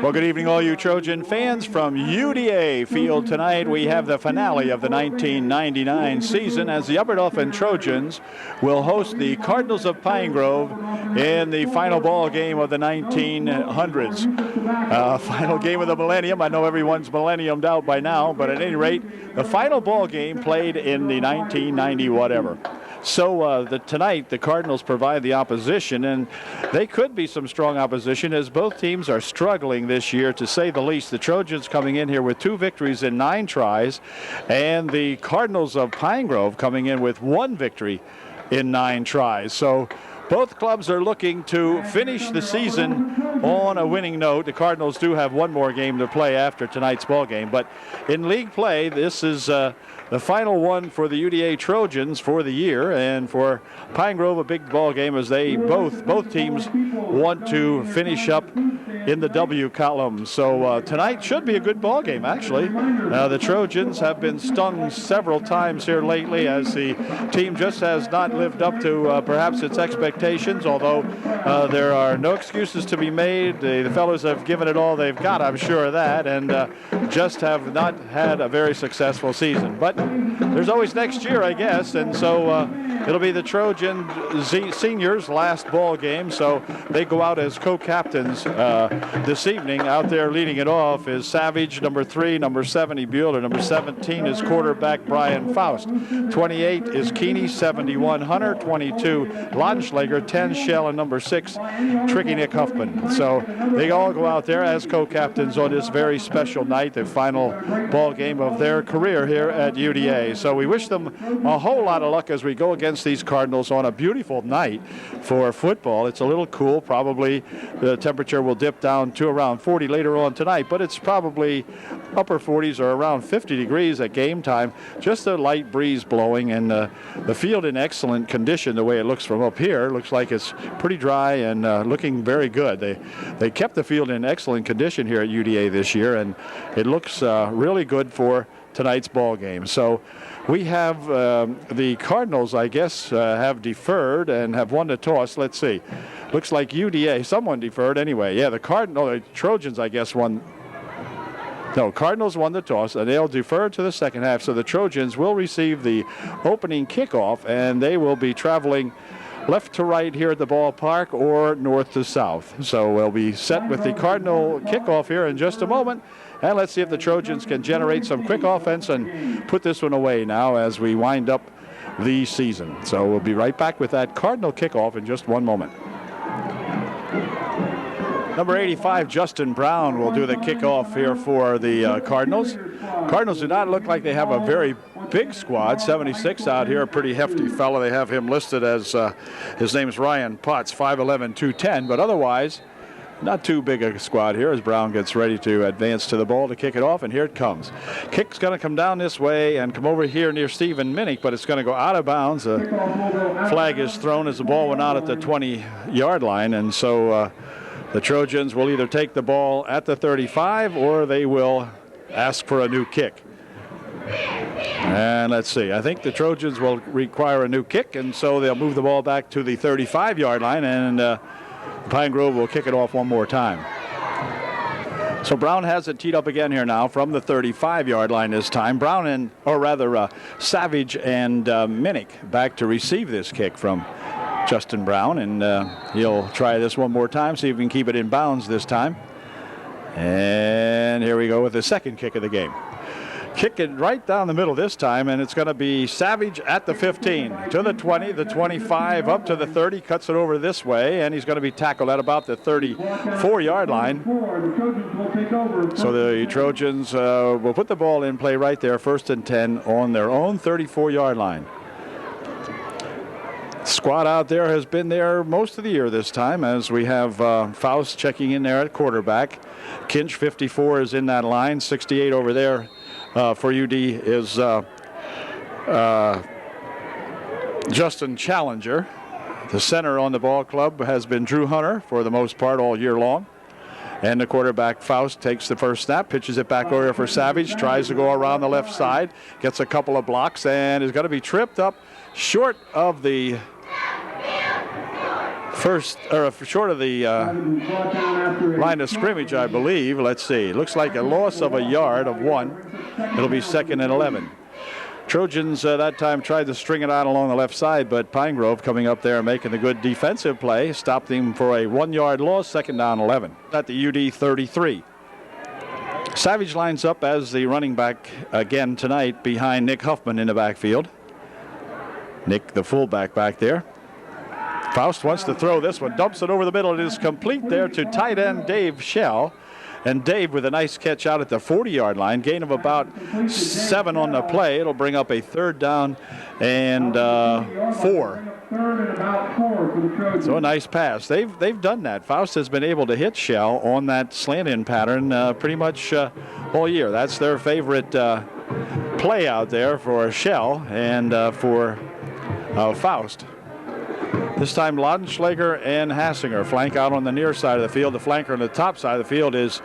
Well, good evening, all you Trojan fans. From UDA Field tonight, we have the finale of the 1999 season as the Upper Dauphin Trojans will host the Cardinals of Pine Grove in the final ball game of the 1900s. Final game of the millennium. I know everyone's millenniumed out by now, but at any rate, the final ball game played in the 1990 whatever. So tonight, the Cardinals provide the opposition, and they could be some strong opposition as both teams are struggling this year, to say the least. The Trojans coming in here with 2 victories in 9 tries, and the Cardinals of Pine Grove coming in with 1 victory in 9 tries. So both clubs are looking to finish the season on a winning note. The Cardinals do have 1 more game to play after tonight's ball game, but in league play, this is the final one for the UDA Trojans for the year, and for Pine Grove, a big ball game as they both teams want to finish up in the W column. So tonight should be a good ball game, actually. The Trojans have been stung several times here lately as the team just has not lived up to perhaps its expectations, although there are no excuses to be made. The fellows have given it all they've got, I'm sure of that, and just have not had a very successful season. But there's always next year, I guess, and so it'll be the Trojan seniors' last ball game, so they go out as co-captains this evening. Out there leading it off is Savage, number 3, number 70 Bueller, number 17 is quarterback Brian Faust, 28 is Keeney, 71 Hunter, 22 Laudenschlager, 10 Shell, and number 6 Tricky Nick Huffman. So they all go out there as co-captains on this very special night, the final ball game of their career here at UDA. So we wish them a whole lot of luck as we go against these Cardinals on a beautiful night for football. It's a little cool. Probably the temperature will dip down to around 40 later on tonight, but it's probably upper 40s or around 50 degrees at game time. Just a light breeze blowing, and the field in excellent condition the way it looks from up here. Looks like it's pretty dry and looking very good. They kept the field in excellent condition here at UDA this year, and it looks really good for tonight's ball game. So we have the Cardinals, I guess, have deferred and have won the toss. Let's see. Looks like UDA, someone deferred anyway. Yeah, the Trojans, I guess, won. No, Cardinals won the toss, and they'll defer to the second half. So the Trojans will receive the opening kickoff, and they will be traveling left to right here at the ballpark or north to south. So we'll be set with the Cardinal kickoff here in just a moment. And let's see if the Trojans can generate some quick offense and put this one away now as we wind up the season. So we'll be right back with that Cardinal kickoff in just one moment. Number 85, Justin Brown, will do the kickoff here for the Cardinals. Cardinals do not look like they have a very big squad. 76 out here, a pretty hefty fellow. They have him listed as, his name is Ryan Potts, 5'11", 210, but otherwise, not too big a squad here as Brown gets ready to advance to the ball to kick it off, and here it comes. Kick's going to come down this way and come over here near Stephen Minnick, but it's going to go out of bounds. A flag is thrown as the ball went out at the 20-yard line, and so the Trojans will either take the ball at the 35 or they will ask for a new kick. And let's see. I think the Trojans will require a new kick, and so they'll move the ball back to the 35-yard line, and Pine Grove will kick it off one more time. So Brown has it teed up again here now from the 35-yard line this time. Savage and Minnick back to receive this kick from Justin Brown, and he'll try this one more time, see if he can keep it in bounds this time. And here we go with the second kick of the game. Kick it right down the middle this time, and it's going to be Savage at the 15, to the 20, the 25, up to the 30, cuts it over this way, and he's going to be tackled at about the 34-yard line. So the Trojans will put the ball in play right there, 1st and 10 on their own 34-yard line. Squad out there has been there most of the year this time, as we have Faust checking in there at quarterback. Kinch, 54, is in that line. 68 over there for UD is Justin Challenger. The center on the ball club has been Drew Hunter for the most part all year long. And the quarterback, Faust, takes the first snap, pitches it back over for Savage, tries to go around the left side, gets a couple of blocks, and is going to be tripped up short of the short of the line of scrimmage, I believe. Let's see. Looks like a loss of a yard of 1. It'll be 2nd and 11. Trojans that time tried to string it out along the left side, but Pine Grove coming up there and making the good defensive play stopped him for a 1-yard loss, 2nd down 11 at the UD 33. Savage lines up as the running back again tonight behind Nick Huffman in the backfield. Nick, the fullback, back there. Faust wants to throw this one, dumps it over the middle. It is complete there to tight end Dave Shell. And Dave with a nice catch out at the 40-yard line, gain of about 7 on the play. It'll bring up a 3rd down and 4. So a nice pass. They've done that. Faust has been able to hit Shell on that slant-in pattern pretty much all year. That's their favorite play out there for Shell and for Faust. This time Laudenschlager and Hassinger flank out on the near side of the field. The flanker on the top side of the field is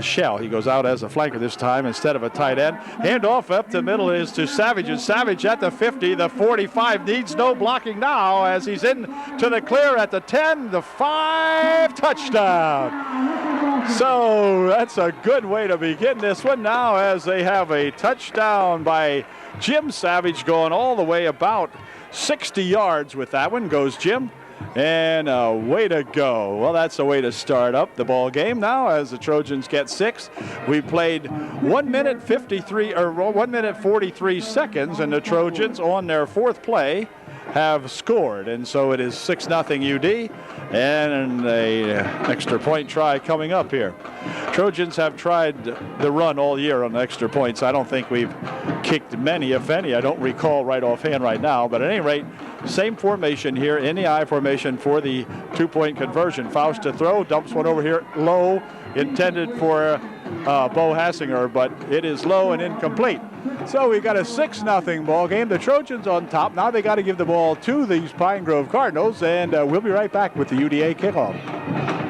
Shell. He goes out as a flanker this time instead of a tight end. Handoff up the middle is to Savage, and Savage at the 50, the 45, needs no blocking now as he's in to the clear at the 10, the 5, touchdown. So that's a good way to begin this one now as they have a touchdown by Jim Savage going all the way about 60 yards with that one goes Jim, and way to go. Well, that's a way to start up the ball game now as the Trojans get 6. We played 1 minute 43 seconds, and the Trojans on their 4th play have scored, and so it is 6-0 UD, and an extra point try coming up here. Trojans have tried the run all year on extra points. I don't think we've kicked many, if any. I don't recall right offhand right now, but at any rate, same formation here in the I formation for the 2-point conversion. Faust to throw, dumps one over here low, intended for Bo Hassinger, but it is low and incomplete. So we got a 6-0 ball game. The Trojans on top. Now they got to give the ball to these Pine Grove Cardinals, and we'll be right back with the UDA kickoff.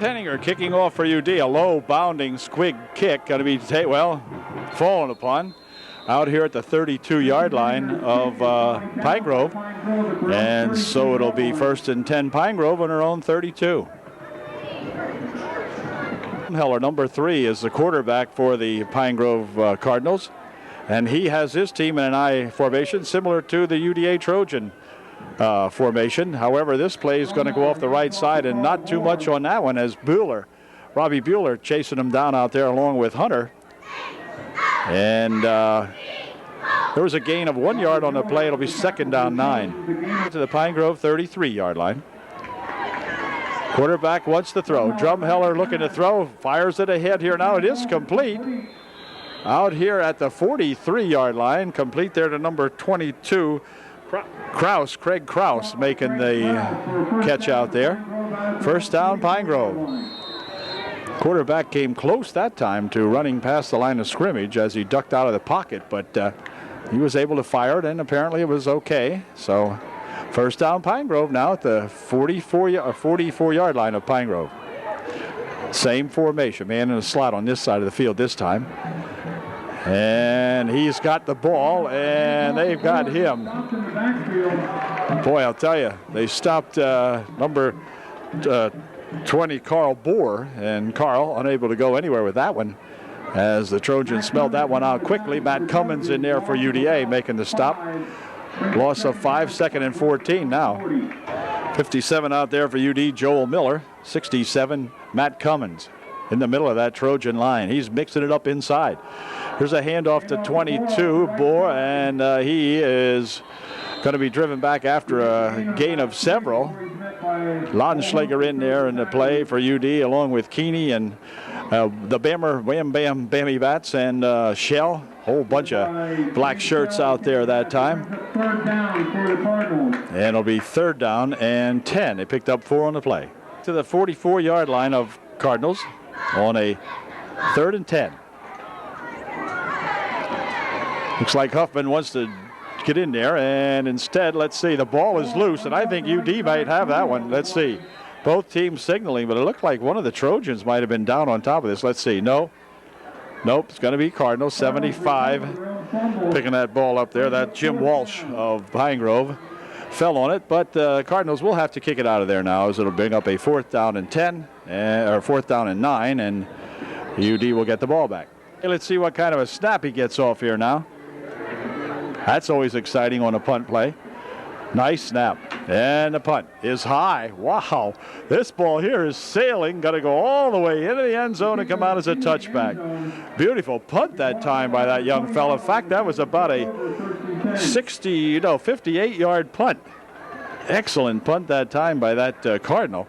Henninger kicking off for UD, a low bounding squig kick, going to be fallen upon out here at the 32-yard line of Pine Grove, and so it'll be 1st and 10 Pine Grove on their own 32. Heller, number 3, is the quarterback for the Pine Grove Cardinals, and he has his team in an I formation similar to the UDA Trojan formation. However, this play is going to go off the right side, and not too much on that one as Robbie Bueller chasing him down out there along with Hunter. And there was a gain of 1 yard on the play. It'll be 2nd down 9 to the Pine Grove 33-yard line. Quarterback wants to throw. Drumheller looking to throw, fires it ahead here. Now it is complete. Out here at the 43-yard line, complete there to number 22, Craig Kraus making the catch out there. 1st down, Pine Grove. Quarterback came close that time to running past the line of scrimmage as he ducked out of the pocket, but he was able to fire it, and apparently it was okay. So 1st down, Pine Grove now at the 44-yard line of Pine Grove. Same formation, man in a slot on this side of the field this time. And he's got the ball, and they've got him. Boy, I'll tell you, they stopped number 20, Carl Bohr, and Carl unable to go anywhere with that one as the Trojans smelled that one out quickly. Matt Cummins in there for UDA making the stop. Loss of 5, 2nd and 14 now. 57 out there for UD, Joel Miller. 67, Matt Cummins in the middle of that Trojan line. He's mixing it up inside. Here's a handoff to 22, Bohr, and he is going to be driven back after a gain of several. Laudenschlager in there in the play for UD along with Keeney and the Bammer, Wham Bam Bammy Bats and Shell. Whole bunch of black shirts out there that time. And it'll be 3rd down and 10. They picked up 4 on the play. To the 44-yard line of Cardinals on a 3rd and 10. Looks like Huffman wants to get in there, and instead, let's see, the ball is loose, and I think UD might have that one. Let's see. Both teams signaling, but it looked like one of the Trojans might have been down on top of this. Let's see. Nope, it's going to be Cardinals. 75 picking that ball up there. That Jim Walsh of Pine Grove. fell on it, but the Cardinals will have to kick it out of there now, as it'll bring up a 4th down and 10, or 4th down and 9, and UD will get the ball back. Okay, let's see what kind of a snap he gets off here now. That's always exciting on a punt play. Nice snap, and the punt is high. Wow, this ball here is sailing, got to go all the way into the end zone and come out as a touchback. Beautiful punt that time by that young fella. In fact, that was about a 58-yard punt. Excellent punt that time by that Cardinal.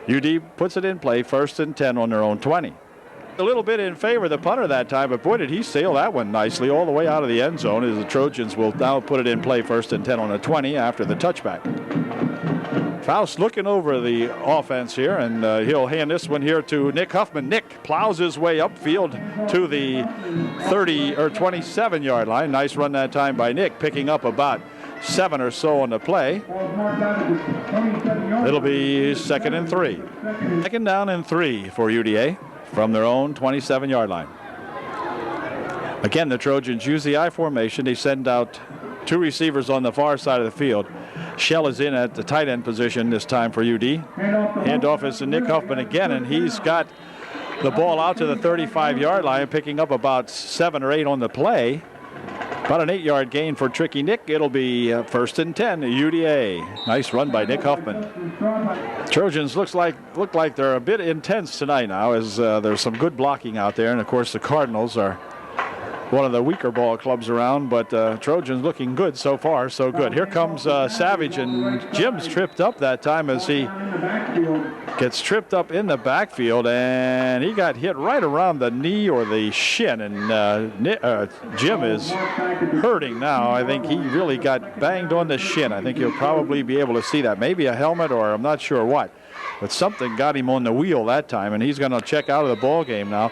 UD puts it in play, 1st and 10 on their own 20. A little bit in favor of the punter that time, but boy, did he sail that one nicely all the way out of the end zone, as the Trojans will now put it in play, 1st and 10 on the 20 after the touchback. Faust looking over the offense here, and he'll hand this one here to Nick Huffman. Nick plows his way upfield to the 27-yard line. Nice run that time by Nick, picking up about 7 or so on the play. It'll be 2nd and 3. 2nd down and 3 for UDA from their own 27-yard line. Again, the Trojans use the I formation. They send out 2 receivers on the far side of the field. Shell is in at the tight end position this time for UD. Handoff is to Nick Huffman again, and he's got the ball out to the 35-yard line, picking up about 7 or 8 on the play. About an 8-yard gain for Tricky Nick. It'll be 1st and 10, UDA. Nice run by Nick Huffman. Trojans look like they're a bit intense tonight now, as there's some good blocking out there. And, of course, the Cardinals are one of the weaker ball clubs around, but Trojans looking good so far, so good. Here comes Savage, and Jim's tripped up that time as he gets tripped up in the backfield, and he got hit right around the knee or the shin, and Jim is hurting now. I think he really got banged on the shin. I think you'll probably be able to see that. Maybe a helmet, or I'm not sure what, but something got him on the wheel that time, and he's going to check out of the ball game now.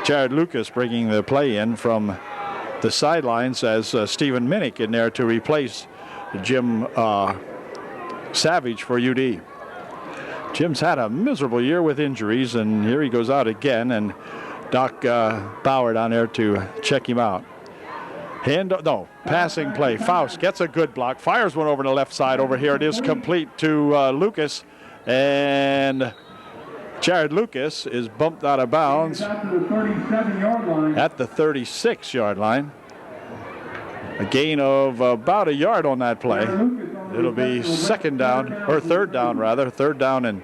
Jared Lucas bringing the play in from the sidelines as Stephen Minnick in there to replace Jim Savage for UD. Jim's had a miserable year with injuries, and here he goes out again, and Doc Bauer down there to check him out. Passing play. Faust gets a good block, fires one over the left side over here. It is complete to Lucas, and Jared Lucas is bumped out of bounds at the 36-yard line. A gain of about a yard on that play. It'll be 3rd down and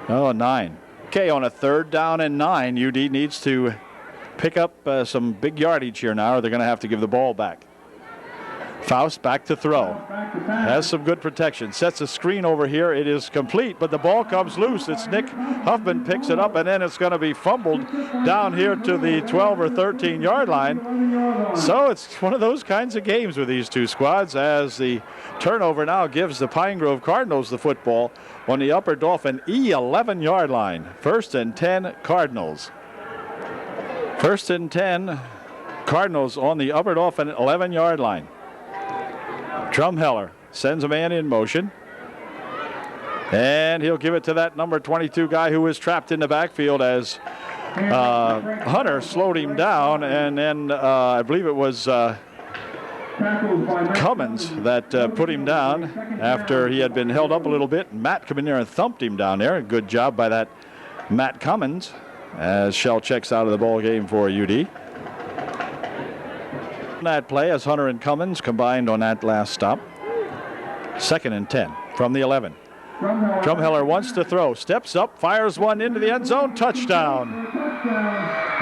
9. Okay, on a 3rd down and 9, UD needs to pick up some big yardage here now, or they're going to have to give the ball back. Faust back to throw. Has some good protection. Sets a screen over here. It is complete, but the ball comes loose. It's Nick Huffman picks it up, and then it's going to be fumbled down here to the 12 or 13-yard line. So it's one of those kinds of games with these two squads, as the turnover now gives the Pine Grove Cardinals the football on the Upper Dauphin E11-yard line. 1st and 10 Cardinals. 1st and 10 Cardinals on the Upper Dauphin 11-yard line. Drumheller sends a man in motion, and he'll give it to that number 22 guy who was trapped in the backfield, as Hunter slowed him down, and then I believe it was Cummins that put him down after he had been held up a little bit. Matt come in there and thumped him down there. Good job by that Matt Cummins, as Shell checks out of the ball game for UD. That play as Hunter and Cummins combined on that last stop. 2nd and 10 from the 11. Drumheller wants to throw, steps up, fires one into the end zone, touchdown.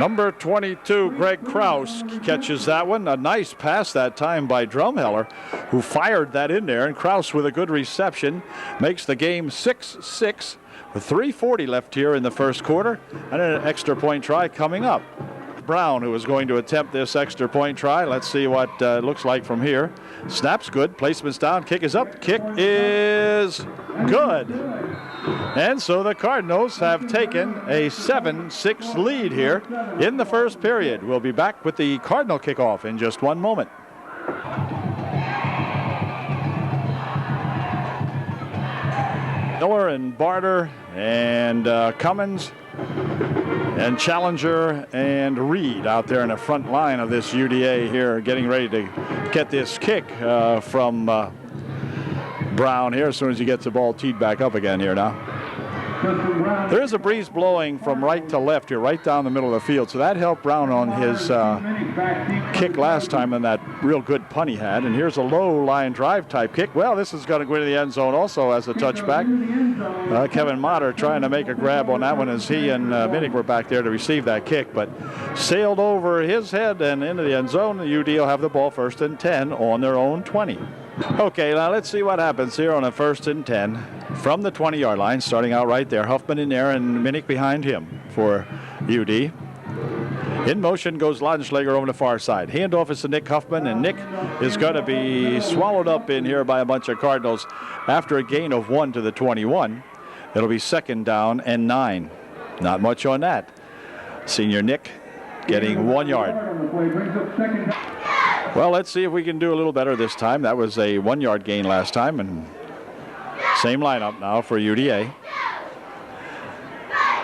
Number 22, Greg Krause, catches that one. A nice pass that time by Drumheller, who fired that in there, and Krause with a good reception makes the game 6-6 with 3:40 left here in the first quarter, and an extra point try coming up. Brown, who is going to attempt this extra point try. Let's see what it looks like from here. Snap's good, placement's down, kick is up, kick is good. And so the Cardinals have taken a 7-6 lead here in the first period. We'll be back with the Cardinal kickoff in just one moment. Miller and Barter and Cummins and Challenger and Reed out there in the front line of this UDA here, getting ready to get this kick from Brown here as soon as he gets the ball teed back up again here now. There is a breeze blowing from right to left here, right down the middle of the field, so that helped Brown on his kick last time and that real good punt he had. And here's a low line drive type kick. Well, this is going to go into the end zone also as a touchback. Kevin Motter trying to make a grab on that one as he and Minnick were back there to receive that kick, but sailed over his head and into the end zone. The UD will have the ball 1st and 10 on their own 20. Okay, now let's see what happens here on a 1st and 10 from the 20-yard line, starting out right there. Huffman in there and Minnick behind him for UD. In motion goes Laudenschlager over the far side. Handoff is to Nick Huffman, and Nick is going to be swallowed up in here by a bunch of Cardinals after a gain of 1 to the 21. It'll be 2nd down and 9. Not much on that. Senior Nick getting 1 yard. Well, let's see if we can do a little better this time. That was a 1-yard gain last time, and same lineup now for UDA.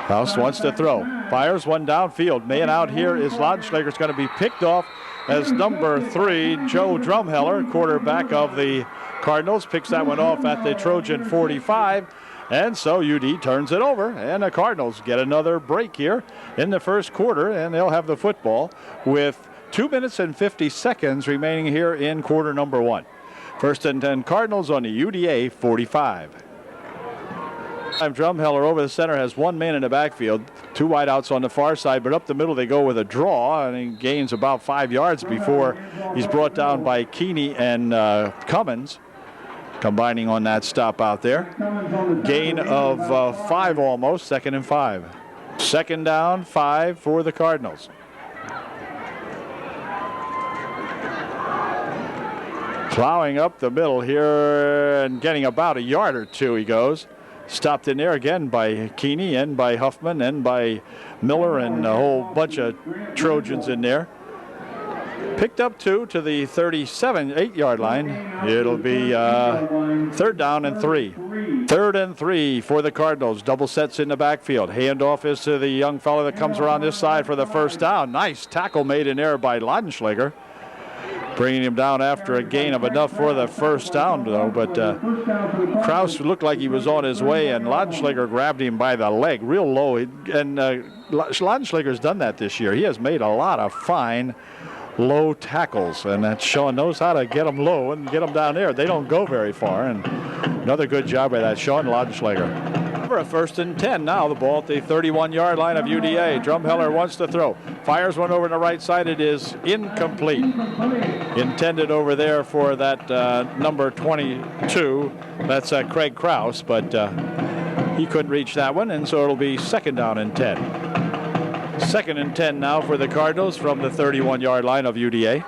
Faust wants to throw. Fires one downfield. Man out here is Laudenschlager. Is going to be picked off as number 3, Joe Drumheller, quarterback of the Cardinals, picks that one off at the Trojan 45. And so UD turns it over, and the Cardinals get another break here in the first quarter, and they'll have the football with 2 minutes and 50 seconds remaining here in quarter number 1. 1st and 10 Cardinals on the UDA 45. Drumheller over the center has 1 man in the backfield, 2 wideouts on the far side, but up the middle they go with a draw, and he gains about 5 yards before he's brought down by Keeney and Cummins, combining on that stop out there. Gain of 5 almost, 2nd and 5. 2nd down, 5 for the Cardinals. Plowing up the middle here and getting about a yard or 2 he goes. Stopped in there again by Keeney and by Huffman and by Miller and a whole bunch of Trojans in there. Picked up 2 to the 8-yard line. It'll be 3rd down and 3. 3rd and 3 for the Cardinals. Double sets in the backfield. Handoff is to the young fellow that comes around this side for the 1st down. Nice tackle made in there by Laudenschlager, bringing him down after a gain of enough for the 1st down, though. But Kraus looked like he was on his way, and Laudenschlager grabbed him by the leg real low. And Laudenschlager's done that this year. He has made a lot of fine low tackles, and that Sean knows how to get them low and get them down there. They don't go very far, and another good job by that Sean Laudenschlager. For a 1st and 10 now, the ball at the 31-yard line of UDA. Drumheller wants to throw. Fires one over to the right side. It is incomplete. Intended over there for that number 22. That's Craig Kraus, but he couldn't reach that one, and so it'll be 2nd down and 10. 2nd and 10 now for the Cardinals from the 31-yard line of UDA.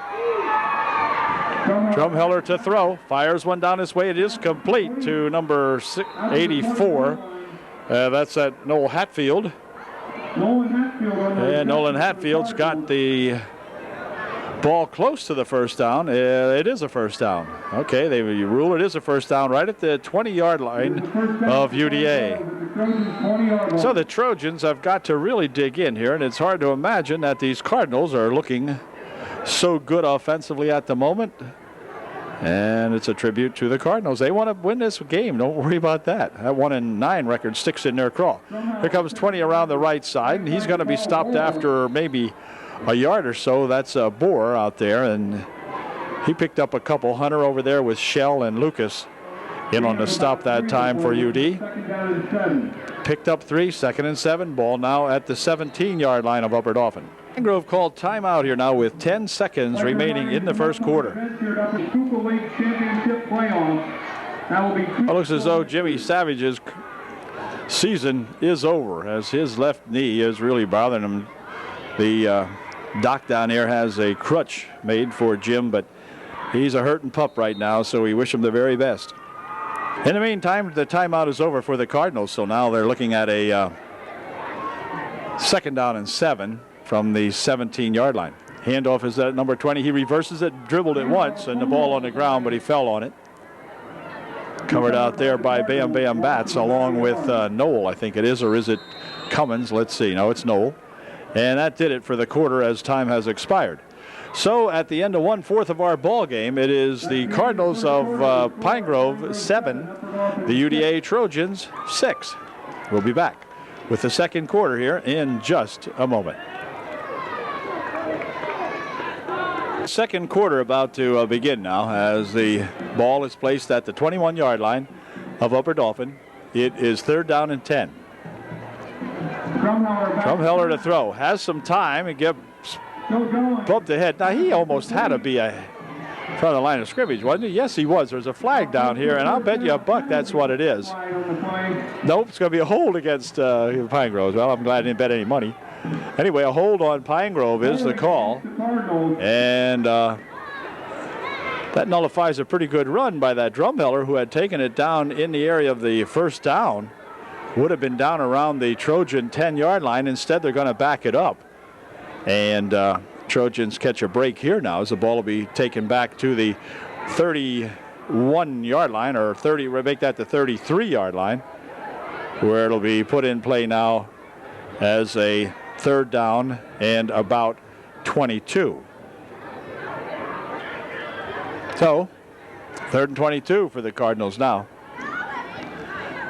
Drumheller to throw. Fires one down this way. It is complete to number 84. That's at Noel Hatfield. And Nolan Hatfield's got the ball close to the 1st down. It is a 1st down. Okay, they rule it is a 1st down right at the 20-yard line of UDA. So the Trojans have got to really dig in here, and it's hard to imagine that these Cardinals are looking so good offensively at the moment. And it's a tribute to the Cardinals. They want to win this game. Don't worry about that. That 1-9 record sticks in their craw. Here comes 20 around the right side, and he's going to be stopped after maybe a yard or so. That's Bohr out there, and he picked up a couple. Hunter over there with Shell and Lucas in on the stop that time for UD. Picked up 3, 2nd and 7. Ball now at the 17-yard line of Upper Dauphin. Grove called timeout here now with 10 seconds remaining in the first quarter. It looks as though Jimmy Savage's season is over, as his left knee is really bothering him. The doc down there has a crutch made for Jim, but he's a hurting pup right now, so we wish him the very best. In the meantime, the timeout is over for the Cardinals, so now they're looking at a 2nd down and 7 from the 17-yard line. Handoff is at number 20. He reverses it, dribbled it once, and the ball on the ground, but he fell on it. Covered out there by Bam Bam Bats, along with Noel, I think it is, or is it Cummins? Let's see. No, it's Noel. And that did it for the quarter as time has expired. So at the end of 1/4 of our ball game, it is the Cardinals of Pine Grove 7, the UDA Trojans 6. We'll be back with the second quarter here in just a moment. Second quarter about to begin now as the ball is placed at the 21-yard line of Upper Dauphin. It is 3rd down and 10. Drumheller to throw. Has some time and gets bumped ahead. Now he almost had to be in front of the line of scrimmage, wasn't he? Yes, he was. There's a flag down here, and I'll bet you $1 that's what it is. Nope, it's going to be a hold against Pine Grove. Well, I'm glad I didn't bet any money. Anyway, a hold on Pine Grove is the call. And that nullifies a pretty good run by that Drumheller, who had taken it down in the area of the first down. Would have been down around the Trojan 10-yard line. Instead, they're going to back it up. And Trojans catch a break here now as the ball will be taken back to the 31-yard line, or make that the 33-yard line, where it'll be put in play now as a 3rd down and about 22. So, 3rd and 22 for the Cardinals now.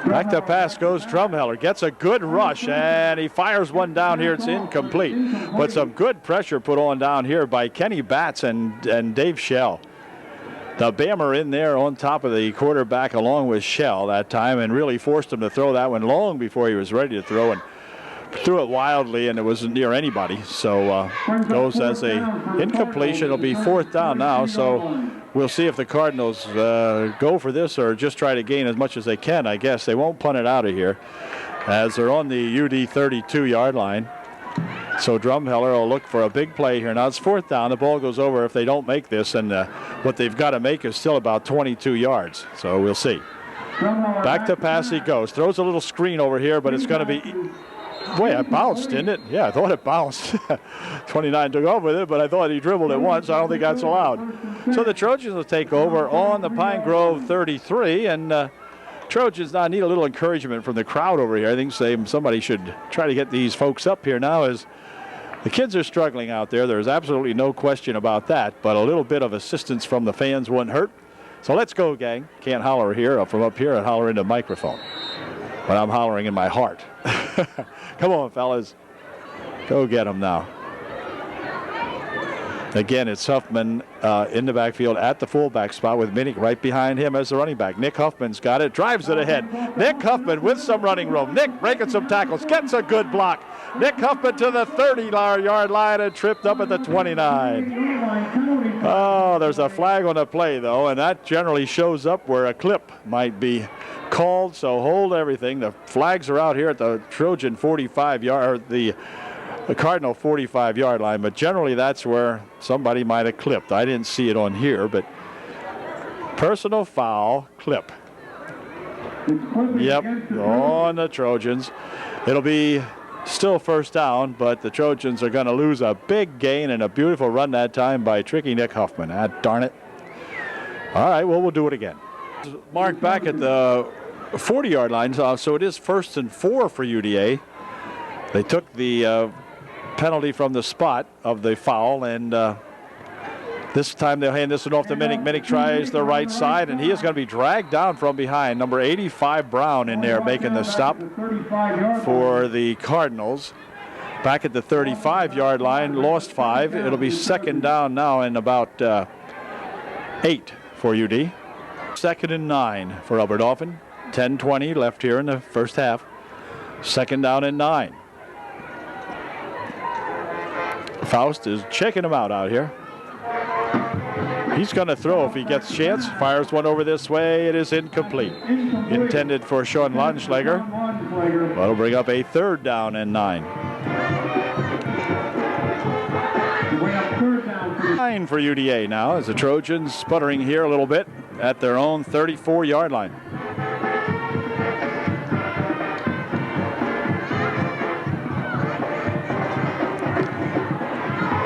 Back to pass goes Drumheller. Gets a good rush, and he fires one down here. It's incomplete. But some good pressure put on down here by Kenny Batts and Dave Schell. The Bammer in there on top of the quarterback along with Schell that time, and really forced him to throw that one long before he was ready to throw, and threw it wildly, and it wasn't near anybody. So goes as a incompletion. It'll be 4th down now. So we'll see if the Cardinals go for this or just try to gain as much as they can. I guess they won't punt it out of here as they're on the UD 32-yard line. So Drumheller will look for a big play here. Now it's 4th down. The ball goes over if they don't make this, and what they've got to make is still about 22 yards. So we'll see. Back to pass he goes. Throws a little screen over here, but it's going to be... Boy, it bounced, didn't it? Yeah, I thought it bounced. 29 took off with it, but I thought he dribbled it once. I don't think that's allowed. So the Trojans will take over on the Pine Grove 33, and Trojans now need a little encouragement from the crowd over here. I think somebody should try to get these folks up here now, as the kids are struggling out there. There's absolutely no question about that, but a little bit of assistance from the fans wouldn't hurt. So let's go, gang. Can't holler here from up here and holler into the microphone, but I'm hollering in my heart. Come on, fellas. Go get them now. Again, it's Huffman in the backfield at the fullback spot with Minnick right behind him as the running back. Nick Huffman's got it, drives it ahead. Nick Huffman with some running room. Nick breaking some tackles, gets a good block. Nick Huffman to the 30-yard line and tripped up at the 29. Oh, there's a flag on the play, though, and that generally shows up where a clip might be called, so hold everything. The flags are out here at the Trojan 45-yard, the Cardinal 45-yard line, but generally that's where somebody might have clipped. I didn't see it on here, but personal foul, clip. Yep, on the Trojans. It'll be still 1st down, but the Trojans are going to lose a big gain, and a beautiful run that time by tricky Nick Huffman. Ah, darn it. All right, well, we'll do it again. Mark back at the 40-yard line, so it is 1st and 4 for UDA. They took the penalty from the spot of the foul, and this time they'll hand this one off to Minnick. Minnick tries the right side, and he is going to be dragged down from behind. Number 85, Brown, in there making the stop for the Cardinals. Back at the 35-yard line, lost 5. It'll be 2nd down now and about 8 for UD. 2nd and 9 for Upper Dauphin. 10:20 left here in the first half. 2nd down and 9. Faust is checking him out here. He's going to throw if he gets a chance. Fires one over this way. It is incomplete. Intended for Sean Lunschlager. That'll bring up a 3rd down and 9. 9 for UDA now as the Trojans sputtering here a little bit at their own 34-yard line.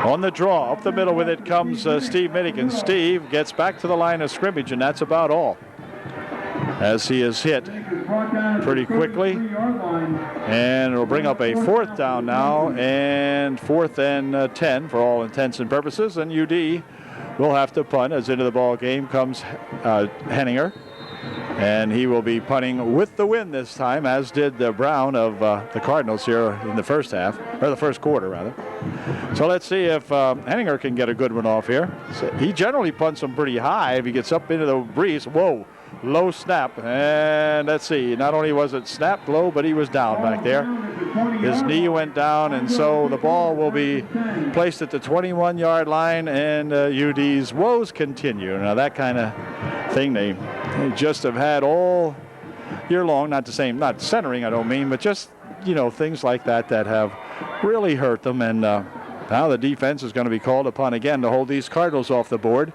On the draw, up the middle with it comes Steve Minnick, and Steve gets back to the line of scrimmage, and that's about all, as he is hit pretty quickly. And it'll bring up a 4th down now, and 4th and 10 for all intents and purposes. And UD will have to punt as into the ball game comes Henninger. And he will be punting with the wind this time, as did Brown of the Cardinals here in the first half, or the first quarter, rather. So let's see if Henninger can get a good one off here. So he generally punts them pretty high. If he gets up into the breeze, whoa, low snap. And let's see, not only was it snapped low, but he was down back there. His knee went down, and so the ball will be placed at the 21-yard line, and UD's woes continue. Now, that kind of thing they just have had all year long. Not centering, I don't mean, but just, things like that have really hurt them. And now the defense is going to be called upon again to hold these Cardinals off the board.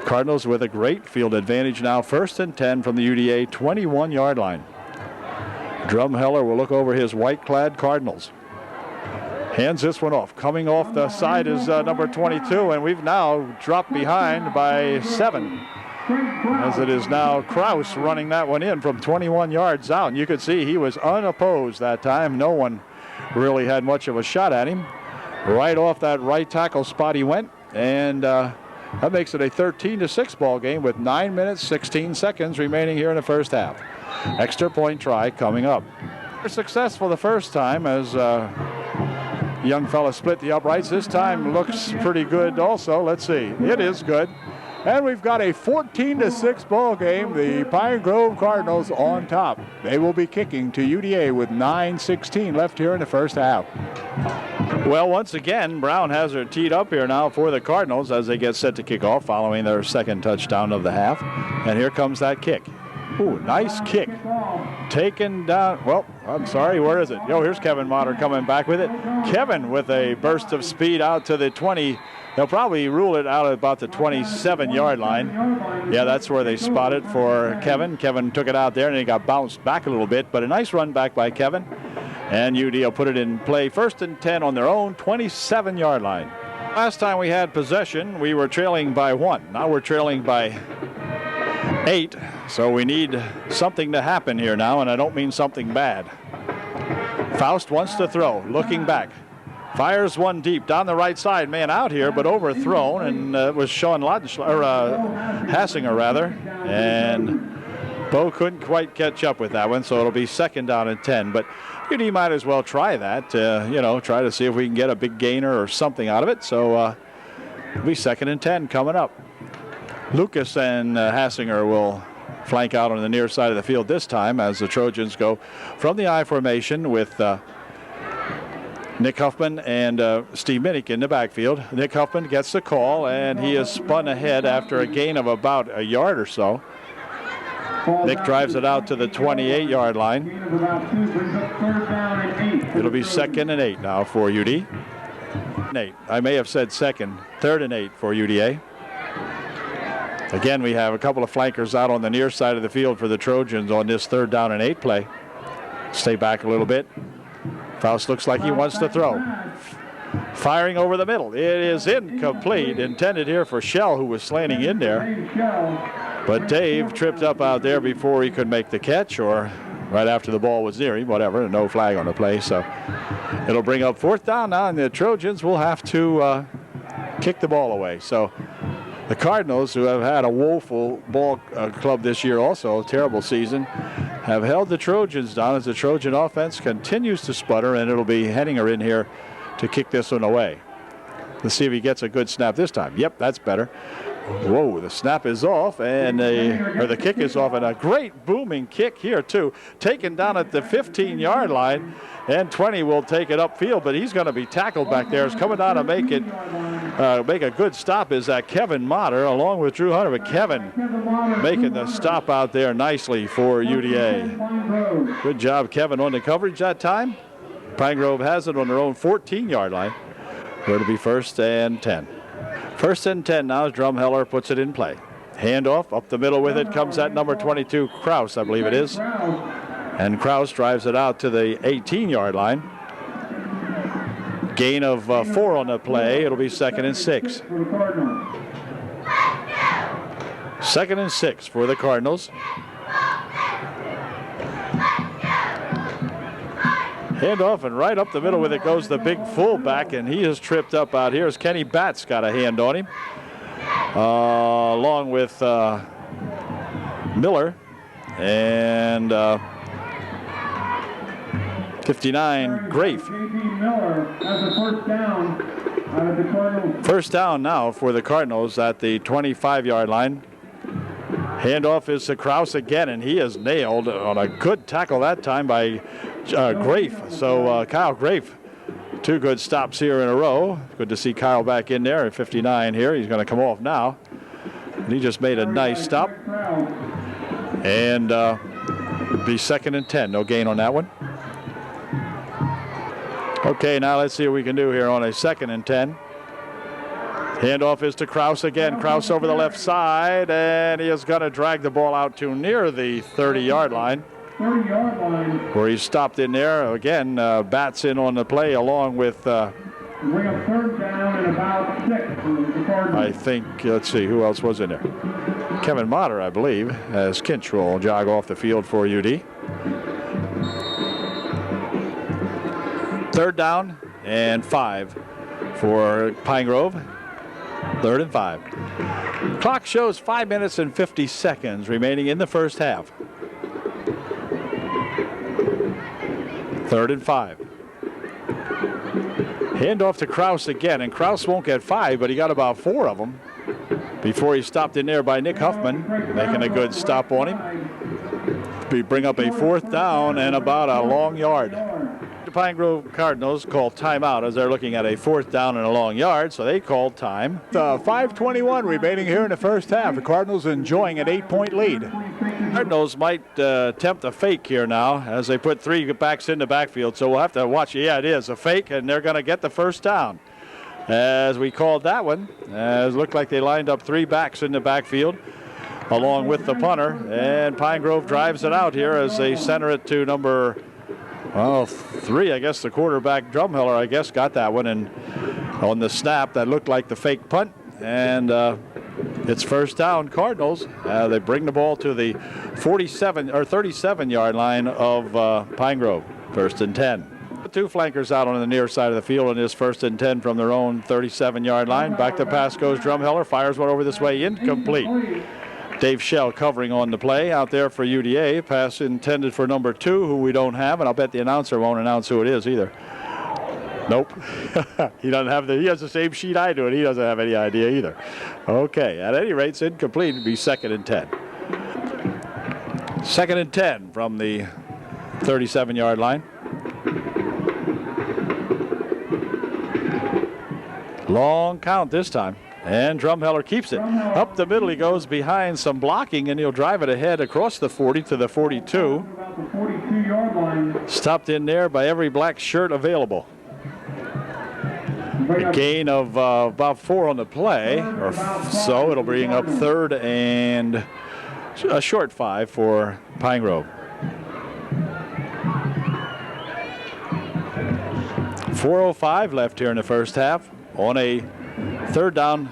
Cardinals with a great field advantage now, 1st and 10 from the UDA 21-yard line. Drumheller will look over his white-clad Cardinals. Hands this one off. Coming off the side is number 22, and we've now dropped behind by 7. As it is now Kraus running that one in from 21 yards out. And you could see he was unopposed that time. No one really had much of a shot at him. Right off that right tackle spot he went, and that makes it a 13-6 ball game with 9 minutes, 16 seconds remaining here in the first half. Extra point try coming up. Successful the first time as young fella split the uprights. This time looks pretty good also. Let's see. It is good. And we've got a 14-6 ball game. The Pine Grove Cardinals on top. They will be kicking to UDA with 9:16 left here in the first half. Well, once again, Brown has her teed up here now for the Cardinals as they get set to kick off following their second touchdown of the half. And here comes that kick. Ooh, nice kick. Taken down. Well, I'm sorry, where is it? Here's Kevin Motter coming back with it. Kevin with a burst of speed out to the 20. They'll probably rule it out at about the 27-yard line. Yeah, that's where they spotted for Kevin. Kevin took it out there, and he got bounced back a little bit, but a nice run back by Kevin. And UD will put it in play 1st and 10 on their own 27-yard line. Last time we had possession, we were trailing by 1. Now we're trailing by 8, so we need something to happen here now, and I don't mean something bad. Faust wants to throw, looking back. Fires one deep down the right side, man out here, but overthrown, and it was Sean Hassinger rather, and Bo couldn't quite catch up with that one, so it'll be 2nd down and 10. But UD might as well try that, try to see if we can get a big gainer or something out of it. So it'll be 2nd and 10 coming up. Lucas and Hassinger will flank out on the near side of the field this time as the Trojans go from the I formation with Nick Huffman and Steve Minnick in the backfield. Nick Huffman gets the call, and he is spun ahead after a gain of about a yard or so. Nick drives it out to the 28-yard line. It'll be 2nd and 8 now for UD. 8. I may have said 3rd and 8 for UDA. Again, we have a couple of flankers out on the near side of the field for the Trojans on this 3rd down and 8 play. Stay back a little bit. Faust looks like he wants to throw. Firing over the middle. It is incomplete. Intended here for Shell, who was slanting in there. But Dave tripped up out there before he could make the catch, or right after the ball was near him, whatever. No flag on the play. So it'll bring up 4th down now, and the Trojans will have to kick the ball away. So the Cardinals, who have had a woeful ball club this year also, a terrible season, have held the Trojans down as the Trojan offense continues to sputter, and it'll be Henninger in here to kick this one away. Let's see if he gets a good snap this time. Yep, that's better. Whoa, the snap is off, and the kick is off, and a great booming kick here, too. Taken down at the 15-yard line, and 20 will take it upfield, but he's going to be tackled back there. It's coming down to make a good stop is that Kevin Motter along with Drew Hunter, but Kevin making the stop out there nicely for UDA. Good job, Kevin, on the coverage that time. Pine Grove has it on their own 14-yard line. Where to be 1st and 10. 1st and 10 now as Drumheller puts it in play. Handoff up the middle with it comes that number 22, Kraus, I believe it is. And Kraus drives it out to the 18-yard line. Gain of 4 on the play. It'll be 2nd and 6. 2nd and 6 for the Cardinals. Handoff, and right up the middle with it goes the big fullback, and he is tripped up out here as Kenny Batts got a hand on him, along with Miller and 59, Grafe. Miller has a first down out of the Cardinals. First down now for the Cardinals at the 25-yard line. Handoff is to Krause again, and he is nailed on a good tackle that time by Grafe. So Kyle Grafe, 2 good stops here in a row. Good to see Kyle back in there at 59 here. He's going to come off now. And he just made a nice stop. And be 2nd and 10. No gain on that one. Okay, now let's see what we can do here on a 2nd and 10. Handoff is to Krause again. Krause over the left side, and he is going to drag the ball out to near the 30-yard line. 30-yard line. Where he stopped in there. Again, Batts in on the play along with... Bring up 3rd down and about 6 for the Cardinals. I think, let's see, who else was in there? Kevin Motter, I believe, as Kinch will jog off the field for UD. 3rd down and 5 for Pine Grove. 3rd and 5. Clock shows 5 minutes and 50 seconds remaining in the first half. 3rd and 5. Handoff to Krause again, and Krause won't get 5, but he got about 4 of them before he stopped in there by Nick Huffman, making a good stop on him. We bring up a 4th down and about a long yard. The Pine Grove Cardinals call timeout as they're looking at a 4th down and a long yard, so they called time. 5:21 remaining here in the first half. The Cardinals enjoying an 8-point lead. Cardinals might attempt a fake here now as they put 3 backs in the backfield, so we'll have to watch. Yeah, it is a fake, and they're going to get the first down. As we called that one, as it looked like they lined up 3 backs in the backfield along with the punter, and Pine Grove drives it out here as they center it to number 3, I guess the quarterback, Drumheller, I guess, got that one, and on the snap that looked like the fake punt, and it's first down Cardinals. They bring the ball to the 47 or 37-yard line of Pine Grove. 1st and 10. 2 flankers out on the near side of the field, and is 1st and 10 from their own 37-yard line. Back to pass goes Drumheller, fires one over this way, incomplete. Dave Shell covering on the play out there for UDA. Pass intended for number 2, who we don't have, and I'll bet the announcer won't announce who it is either. Nope. He doesn't have he has the same sheet I do, and he doesn't have any idea either. Okay, at any rate, it's incomplete. It'd be 2nd and 10. 2nd and 10 from the 37-yard line. Long count this time. And Drumheller keeps it. Up the middle he goes behind some blocking, and he'll drive it ahead across the 40 to the 42. Stopped in there by every black shirt available. A gain of about 4 on the play, or so. It'll bring up 3rd and a short 5 for Pine Grove. 4:05 left here in the first half on a 3rd down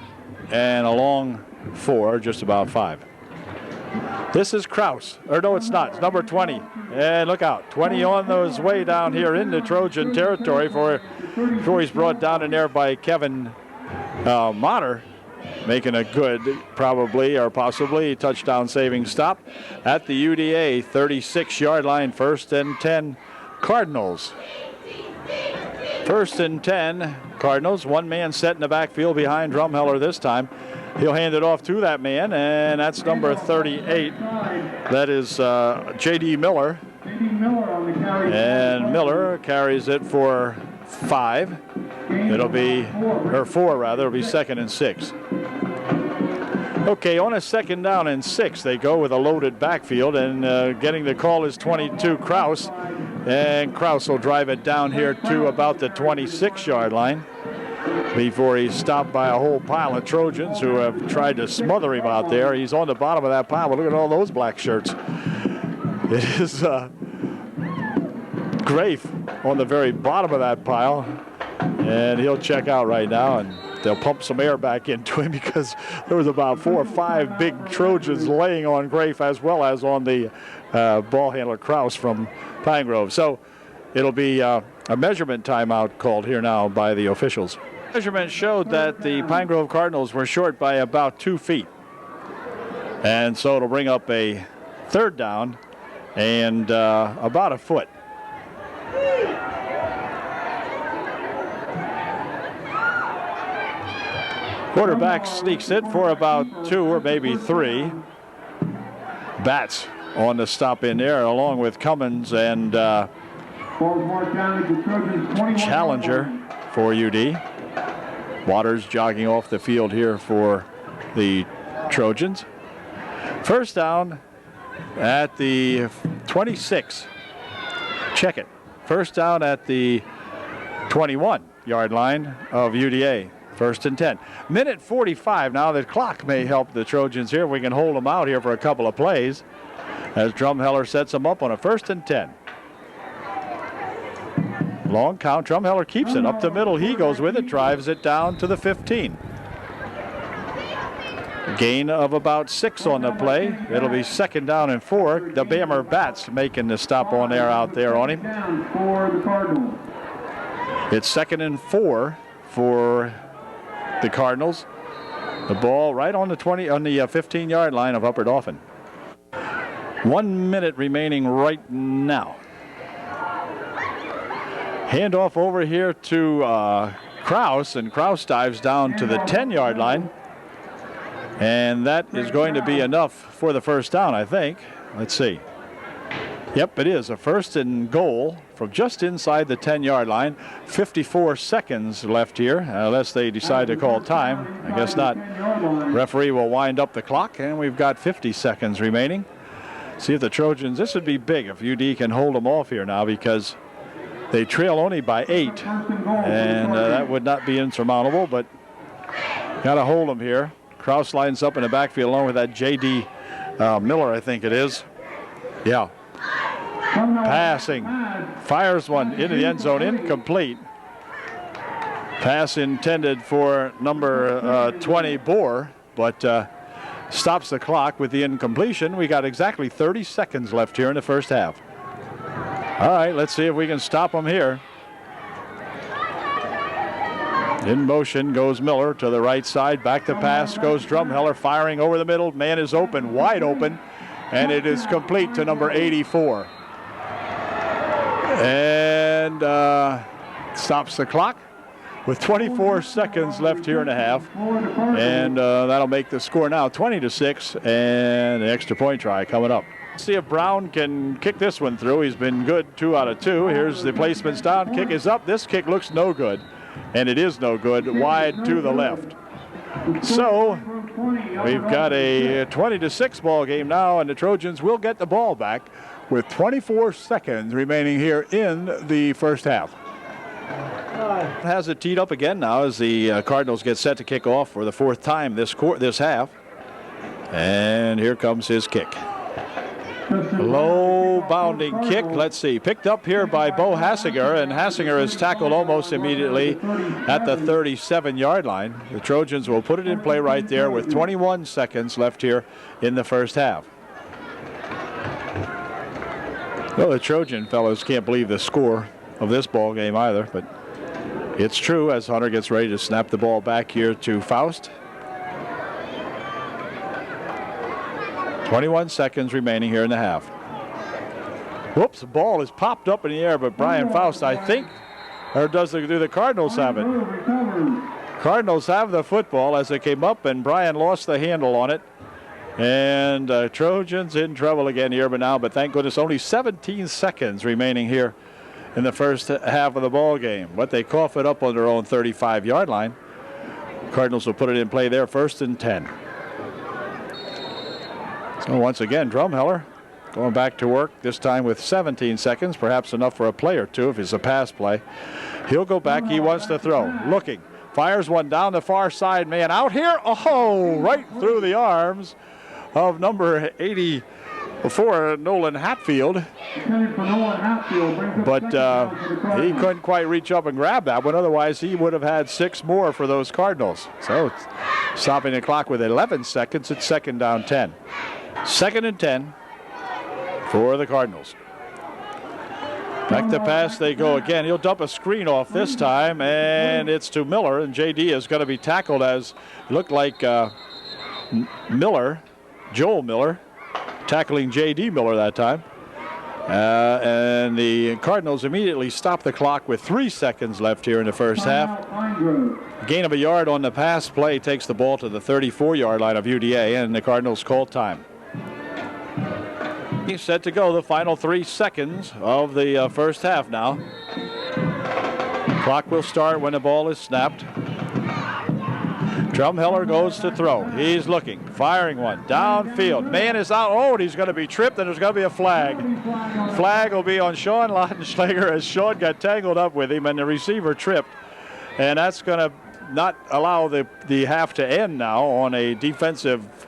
and a long 4, just about 5. This is Krause. Or no, it's not. It's number 20. And look out. 20 on his way down here into Trojan territory before he's brought down in there by Kevin Motter, making a good, probably or possibly, touchdown saving stop at the UDA 36-yard line. 1st and 10 Cardinals. 1st and 10 Cardinals. 1 man set in the backfield behind Drumheller this time. He'll hand it off to that man, and that's number 38. That is J.D. Miller. And Miller carries it for 5. It'll be, or 4 rather, it'll be 2nd and 6. Okay, on a 2nd down and 6, they go with a loaded backfield, and getting the call is 22 Krause. And Krause will drive it down here to about the 26-yard line before he's stopped by a whole pile of Trojans who have tried to smother him out there. He's on the bottom of that pile, but look at all those black shirts. It is Grafe on the very bottom of that pile, and he'll check out right now, and they'll pump some air back into him because there was about 4 or 5 big Trojans laying on Grafe as well as on the ball handler Krause from Pine Grove. So it'll be a measurement timeout called here now by the officials. Measurement showed that the Pine Grove Cardinals were short by about 2 feet. And so it'll bring up a third down and about a foot. Quarterback sneaks it for about 2 or maybe 3. Bats on the stop in there, along with Cummins and Challenger for UD. Waters jogging off the field here for the Trojans. First down at the 26. Check it. First down at the 21-yard line of UDA. First and 10. Minute 45 now. The clock may help the Trojans here. We can hold them out here for a couple of plays as Drumheller sets them up on a 1st and 10. Long count. Drumheller keeps it up the middle. He goes with it, drives it down to the 15. Gain of about 6 on the play. It'll be 2nd down and 4. The Bammer Bats making the stop on there out there on him. It's 2nd and 4 for the Cardinals. The ball right on the 15-yard line of Upper Dauphin. 1 minute remaining right now. Handoff over here to Kraus, and Kraus dives down to the 10-yard line. And that is going to be enough for the first down, I think. Let's see. Yep, it is a 1st and goal from just inside the 10-yard line. 54 seconds left here, unless they decide to call time. I guess not. Referee will wind up the clock, and we've got 50 seconds remaining. See if the Trojans, this would be big if UD can hold them off here now, because they trail only by 8, and that would not be insurmountable, but got to hold them here. Kraus lines up in the backfield along with that J.D. Miller, I think it is. Yeah. Passing. Fires one into the end zone, incomplete. Pass intended for number 20, Bohr, but stops the clock with the incompletion. We got exactly 30 seconds left here in the first half. All right, let's see if we can stop them here. In motion goes Miller to the right side. Back to pass goes Drumheller, firing over the middle. Man is open, wide open, and it is complete to number 84. And stops the clock with 24 seconds left here in the half. And that'll make the score now 20-6, and the extra point try coming up. See if Brown can kick this one through. He's been good 2 out of 2. Here's the placements down. Kick is up. This kick looks no good. And it is no good, wide to the left. So we've got a 20-6 ball game now, and the Trojans will get the ball back with 24 seconds remaining here in the first half. Has it teed up again now as the Cardinals get set to kick off for the 4th time this half. And here comes his kick. Low bounding kick. Let's see. Picked up here by Bo Hassinger, and Hassinger is tackled almost immediately at the 37-yard line. The Trojans will put it in play right there with 21 seconds left here in the first half. Well, the Trojan fellows can't believe the score of this ball game either, but it's true as Hunter gets ready to snap the ball back here to Faust. 21 seconds remaining here in the half. Whoops, the ball is popped up in the air, but Brian Faust, I think, or do the Cardinals have it? Cardinals have the football as it came up, and Brian lost the handle on it. And Trojans in trouble again here, but thank goodness only 17 seconds remaining here in the first half of the ball game. But they cough it up on their own 35-yard line. Cardinals will put it in play there, 1st and 10. So once again, Drumheller going back to work, this time with 17 seconds, perhaps enough for a play or two if it's a pass play. He'll go back. He wants to throw. Looking. Fires one down the far side. Man out here. Oh, right through the arms of number 84, Nolan Hatfield. But he couldn't quite reach up and grab that one. Otherwise, he would have had 6 more for those Cardinals. So stopping the clock with 11 seconds. It's 2nd down 10. 2nd and 10 for the Cardinals. Back to pass they go again. He'll dump a screen off this time, and it's to Miller, and J.D. is going to be tackled as looked like Joel Miller, tackling J.D. Miller that time. And the Cardinals immediately stop the clock with 3 seconds left here in the first half. Gain of a yard on the pass play takes the ball to the 34-yard line of UDA, and the Cardinals call time. He's set to go the final 3 seconds of the first half now. Clock will start when the ball is snapped. Drumheller goes to throw. He's looking, firing one, downfield. Man is out. Oh, and he's going to be tripped, and there's going to be a flag. Flag will be on Sean Lautenschlager as Sean got tangled up with him, and the receiver tripped. And that's going to not allow the half to end now on a defensive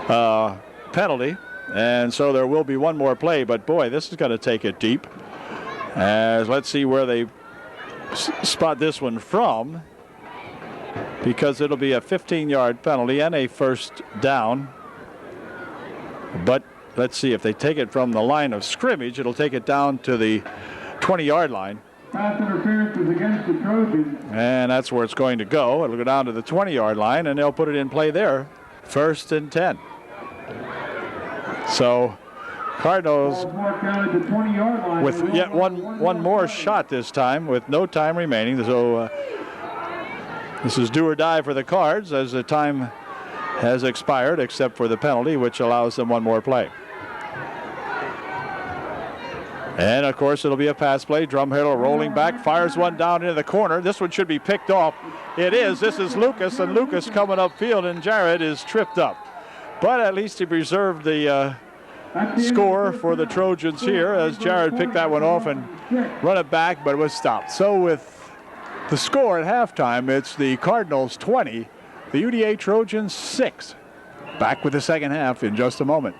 penalty. And so there will be one more play, but boy, this is going to take it deep. As let's see where they spot this one from, because it'll be a 15-yard penalty and a first down. But let's see if they take it from the line of scrimmage, it'll take it down to the 20-yard line. Pass interference is against the Trojans. And that's where it's going to go. It'll go down to the 20-yard line, and they'll put it in play there. 1st and 10. So Cardinals with yet one more shot this time with no time remaining. So this is do or die for the Cards as the time has expired except for the penalty, which allows them one more play. And of course it'll be a pass play. Drumheller rolling back, fires one down into the corner. This one should be picked off. It is. This is Lucas, and Lucas coming upfield, and Jared is tripped up. But at least he preserved the score for the Trojans here as Jared picked that one off and run it back, but it was stopped. So with the score at halftime, it's the Cardinals 20, the UDA Trojans 6. Back with the second half in just a moment.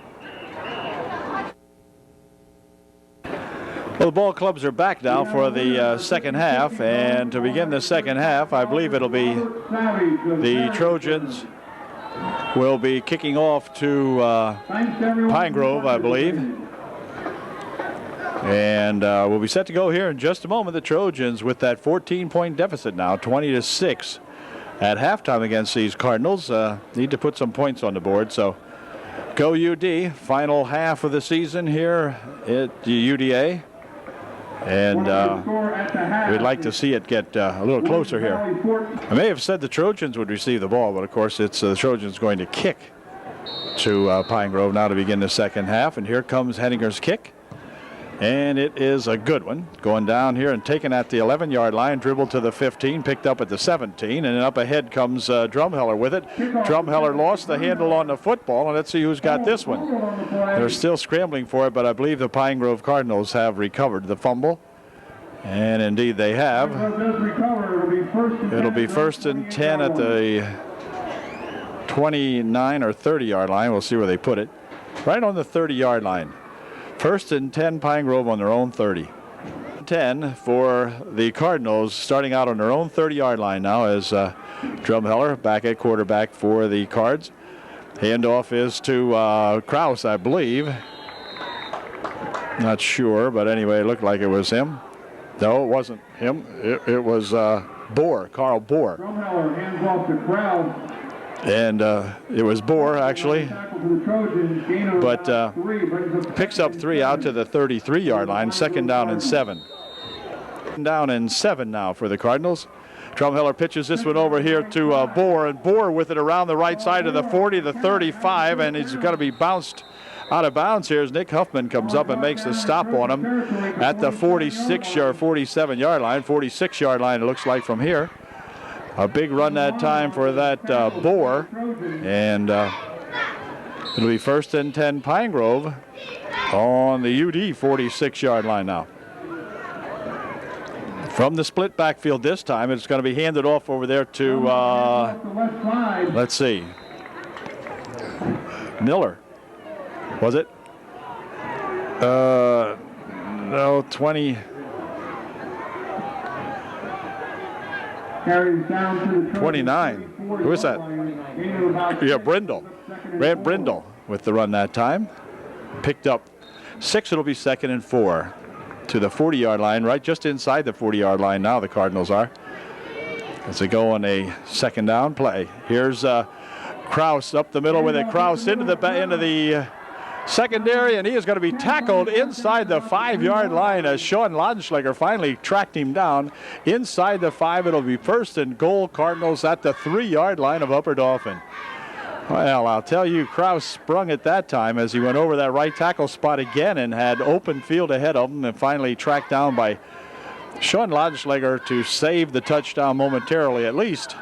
Well, the ball clubs are back now for the second half, and to begin the second half, I believe it'll be the Trojans will be kicking off to Pine Grove, I believe. And we'll be set to go here in just a moment. The Trojans with that 14-point deficit now, 20-6 at halftime against these Cardinals. Need to put some points on the board. So go UD. Final half of the season here at the UDA. And we'd like to see it get a little closer here. I may have said the Trojans would receive the ball, but of course it's the Trojans going to kick to Pine Grove now to begin the second half. And here comes Henninger's kick. And it is a good one. Going down here and taken at the 11-yard line, dribbled to the 15, picked up at the 17, and then up ahead comes Drumheller with it. Drumheller lost the handle on the football, and let's see who's got this one. They're still scrambling for it, but I believe the Pine Grove Cardinals have recovered the fumble. And indeed they have. It'll be 1st and 10 at the 29 or 30-yard line. We'll see where they put it. Right on the 30-yard line. 1st and 10, Pine Grove on their own 30. 10 for the Cardinals, starting out on their own 30-yard line now as Drumheller back at quarterback for the Cards. Handoff is to Kraus, I believe. Not sure, but anyway, it looked like it was him. No, it wasn't him. It was Bohr, Carl Bohr. Drumheller hands off to Kraus. And it was Bohr, actually. But picks up 3 out to the 33-yard line. 2nd down and 7. Down and 7 now for the Cardinals. Drumheller pitches this one over here to Bohr, and Bohr with it around the right side of the 40, the 35, and he's got to be bounced out of bounds here as Nick Huffman comes up and makes the stop on him at the 47-yard line, 46-yard line it looks like from here. A big run that time for that Bohr, and it'll be 1st and 10 Pine Grove on the UD 46-yard line now. From the split backfield this time, it's going to be handed off over there to, let's see, Miller. Was it? No, 20. 29. Who is that? Yeah, Brindle. Grant Brindle with the run that time. Picked up 6. It'll be 2nd and 4. to the 40-yard line, right just inside the 40-yard line now the Cardinals are, as they go on a second down play. Here's Kraus up the middle with it. Kraus into the secondary, and he is going to be tackled inside the 5-yard line as Sean Laudenschläger finally tracked him down inside the 5. It'll be first and goal, Cardinals at the 3-yard line of Upper Dauphin. Well, I'll tell you, Kraus sprung at that time as he went over that right tackle spot again and had open field ahead of him, and finally tracked down by Sean Laudenschläger to save the touchdown momentarily, at least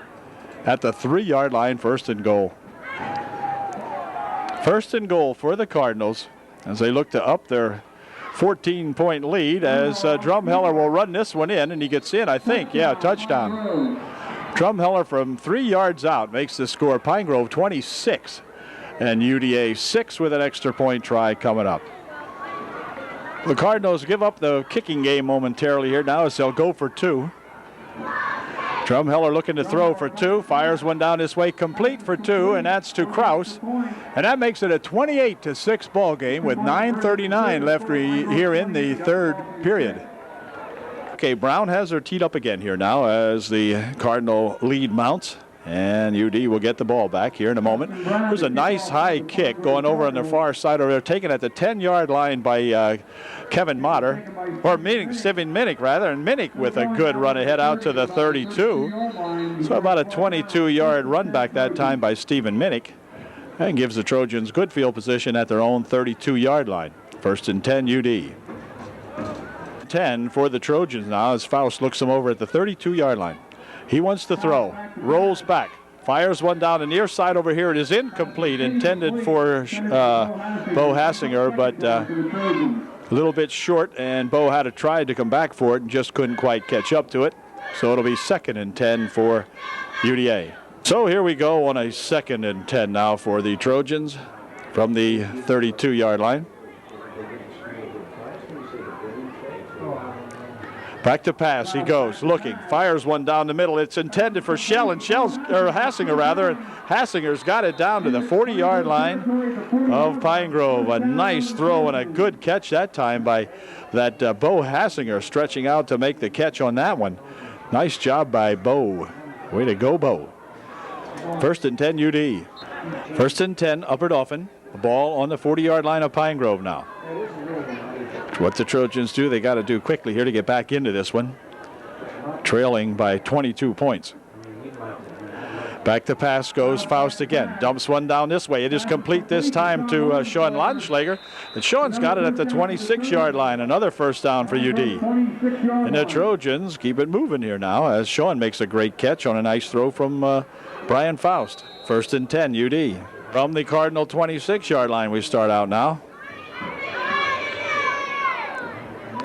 at the 3-yard line, first and goal. First and goal for the Cardinals as they look to up their 14-point lead, as Drumheller will run this one in, and he gets in, I think. Yeah, touchdown. Drumheller from 3 yards out makes the score. Pine Grove 26 and UDA 6 with an extra point try coming up. The Cardinals give up the kicking game momentarily here now as they'll go for 2. Drumheller looking to throw for 2, fires one down this way, complete for 2, and that's to Kraus. And that makes it a 28-6 ball game with 9:39 left here in the third period. Okay, Brown has her teed up again here now as the Cardinal lead mounts, and UD will get the ball back here in a moment. There's a nice high kick going over on the far side over there, taken at the 10-yard line by Kevin Motter, or Steven Minnick rather, and Minnick with a good run ahead out to the 32. So about a 22-yard run back that time by Steven Minnick, and gives the Trojans good field position at their own 32-yard line. First and 10 UD. 10 for the Trojans now as Faust looks him over at the 32-yard line. He wants to throw, rolls back, fires one down the near side over here. It is incomplete, intended for Bo Hassinger, but a little bit short, and Bo had tried to come back for it and just couldn't quite catch up to it. So it'll be second and 10 for UDA. So here we go on a second and 10 now for the Trojans from the 32-yard line. Back to pass, he goes, looking, fires one down the middle. It's intended for Hassinger rather, and Hassinger's got it down to the 40-yard line of Pine Grove. A nice throw and a good catch that time by that Bo Hassinger, stretching out to make the catch on that one. Nice job by Bo. Way to go, Bo. First and 10 UD. First and 10 Upper Dauphin. The ball on the 40-yard line of Pine Grove now. What the Trojans do, they got to do quickly here to get back into this one. Trailing by 22 points. Back to pass goes Faust again. Dumps one down this way. It is complete this time to Sean Laudenschläger. And Sean's got it at the 26-yard line. Another first down for UD. And the Trojans keep it moving here now as Sean makes a great catch on a nice throw from Brian Faust. First and 10 UD. From the Cardinal 26-yard line we start out now.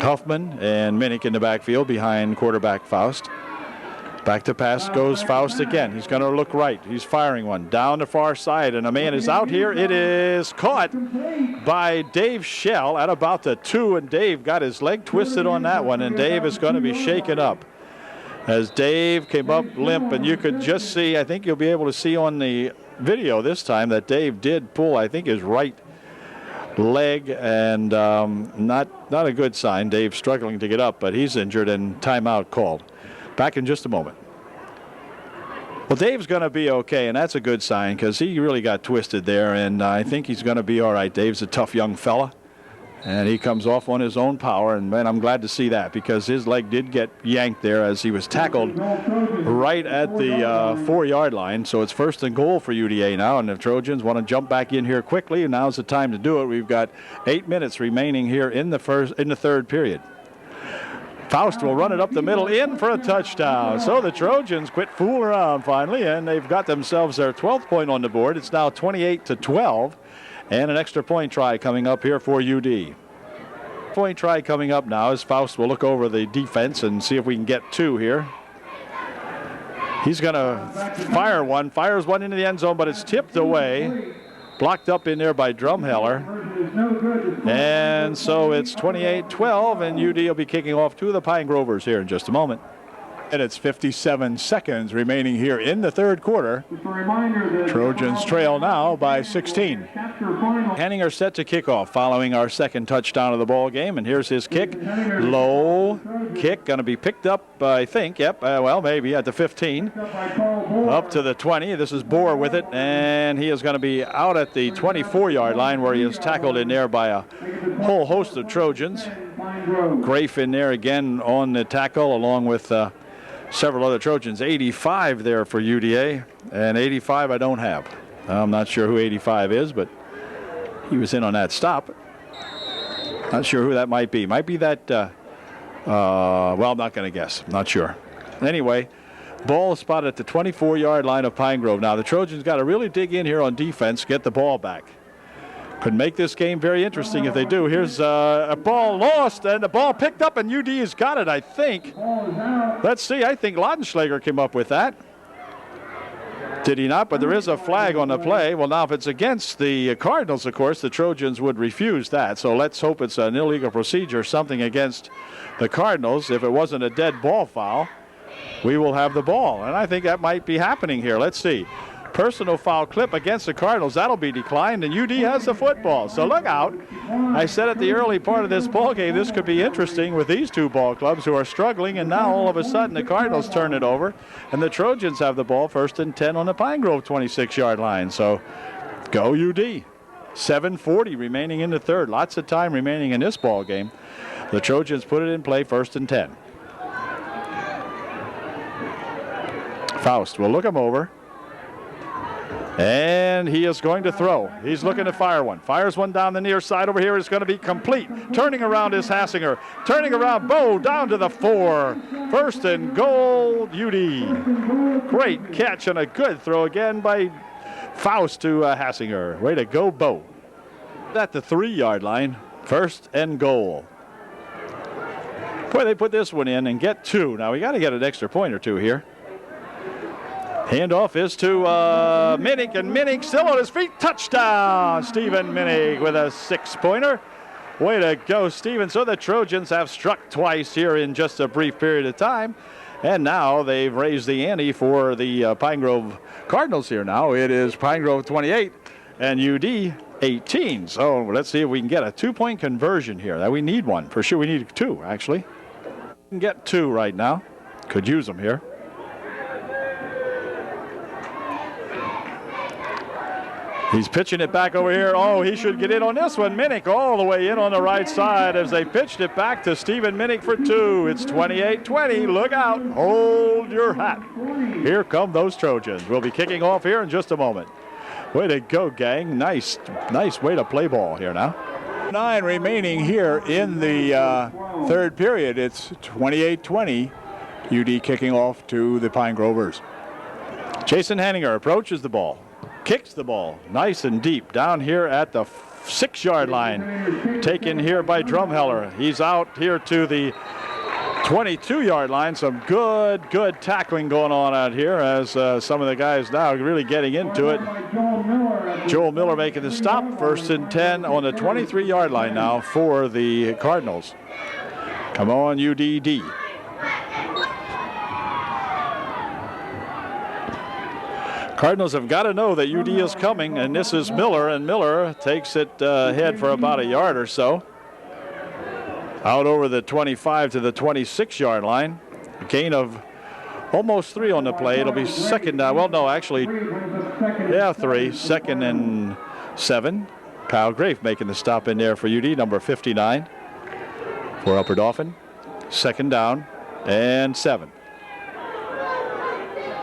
Huffman and Minnick in the backfield behind quarterback Faust. Back to pass goes Faust again. He's going to look right. He's firing one down the far side, and a man is out here. It is caught by Dave Schell at about the 2, and Dave got his leg twisted on that one, and Dave is going to be shaken up. As Dave came up limp, and you could just see, I think you'll be able to see on the video this time, that Dave did pull, I think, his right leg, and not a good sign. Dave struggling to get up, but he's injured and timeout called. Back in just a moment. Well, Dave's going to be okay, and that's a good sign because he really got twisted there, and I think he's going to be all right. Dave's a tough young fella, and he comes off on his own power, and man, I'm glad to see that because his leg did get yanked there as he was tackled right at the 4-yard line. So it's first and goal for UDA now, and the Trojans want to jump back in here quickly, and now's the time to do it. We've got 8 minutes remaining here in the third period. Faust will run it up the middle, in for a touchdown. So the Trojans quit fooling around finally, and they've got themselves their 12th point on the board. It's now 28-12, and an extra point try coming up here for UD. Point try coming up now as Faust will look over the defense and see if we can get 2 here. He's going to fires one into the end zone, but it's tipped away. Blocked up in there by Drumheller. And so it's 28-12, and UD will be kicking off to the Pine Grovers here in just a moment. And it's 57 seconds remaining here in the third quarter. Trojans trail now by 16. Hanninger set to kick off following our second touchdown of the ball game. And here's his kick. Low kick, going to be picked up, I think. Yep, well, maybe at the 15. Up to the 20. This is Bohr with it. And he is going to be out at the 24-yard line where he is tackled in there by a whole host of Trojans. Grafe in there again on the tackle along with several other Trojans. 85 there for UDA, and 85 I don't have. I'm not sure who 85 is, but he was in on that stop. Not sure who that might be. Might be that, well, I'm not going to guess. Not sure. Anyway, ball spotted at the 24-yard line of Pine Grove. Now, the Trojans got to really dig in here on defense, get the ball back. Could make this game very interesting if they do. Here's a ball lost, and the ball picked up, and UD has got it, I think. Let's see. I think Laudenschlager came up with that. Did he not? But there is a flag on the play. Well, now, if it's against the Cardinals, of course, the Trojans would refuse that. So let's hope it's an illegal procedure, something against the Cardinals. If it wasn't a dead ball foul, we will have the ball. And I think that might be happening here. Let's see. Personal foul clip against the Cardinals. That'll be declined, and UD has the football. So look out. I said at the early part of this ball game, this could be interesting with these two ball clubs who are struggling, and now all of a sudden the Cardinals turn it over, and the Trojans have the ball 1st and 10 on the Pine Grove 26-yard line. So go UD. 7:40 remaining in the third. Lots of time remaining in this ball game. The Trojans put it in play 1st and 10. Faust will look him over. And he is going to throw. He's looking to fire one. Fires one down the near side over here. It's going to be complete. Turning around is Hassinger. Turning around, Bo down to the 4. 1st and goal, UD. Great catch and a good throw again by Faust to Hassinger. Way to go, Bo. At the 3-yard line, 1st and goal. Boy, they put this one in and get 2. Now we got to get an extra point or 2 here. Handoff is to Minnick, and Minnick still on his feet. Touchdown! Stephen Minnick with a 6-pointer. Way to go, Stephen. So the Trojans have struck twice here in just a brief period of time. And now they've raised the ante for the Pine Grove Cardinals here now. It is Pine Grove 28 and UD 18. So let's see if we can get a 2-point conversion here. That we need one. For sure we need 2, actually. We can get 2 right now. Could use them here. He's pitching it back over here. Oh, he should get in on this one. Minnick all the way in on the right side as they pitched it back to Stephen Minnick for 2. It's 28-20. Look out. Hold your hat. Here come those Trojans. We'll be kicking off here in just a moment. Way to go, gang. Nice way to play ball here now. 9 remaining here in the third period. It's 28-20. UD kicking off to the Pine Grovers. Jason Hanninger approaches the ball. Kicks the ball nice and deep down here at the 6-yard line. Taken here by Drumheller. He's out here to the 22-yard line. Some good tackling going on out here as some of the guys now really getting into it. Joel Miller making the stop. 1st and 10 on the 23-yard line now for the Cardinals. Come on, UDD. Cardinals have got to know that UD is coming, and this is Miller, and Miller takes it ahead for about a yard or so. Out over the 25 to the 26-yard line. A gain of almost 3 on the play. It'll be 2nd down. Well, no, actually, 3. 2nd and 7. Kyle Grafe making the stop in there for UD, number 59 for Upper Dauphin. 2nd down and 7.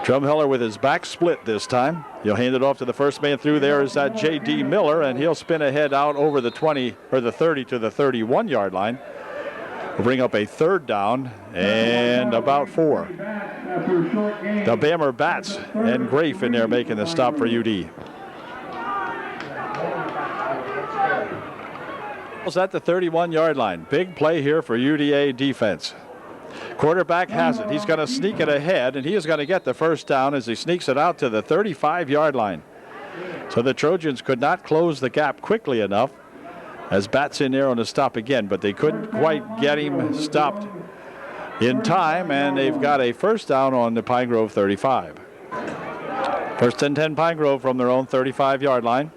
Drumheller with his back split this time. He'll hand it off to the first man through. There is that J.D. Miller, and he'll spin ahead out over the 20 or the 30 to the 31-yard line. We'll bring up a 3rd down and about 4. The Bammer Bats and Grafe in there making the stop for UD. At the 31-yard line. Big play here for UDA defense. Quarterback has it. He's going to sneak it ahead, and he is going to get the 1st down as he sneaks it out to the 35-yard line. So the Trojans could not close the gap quickly enough as Bats in there on the stop again, but they couldn't quite get him stopped in time, and they've got a first down on the Pine Grove 35. First and 10 Pine Grove from their own 35-yard line.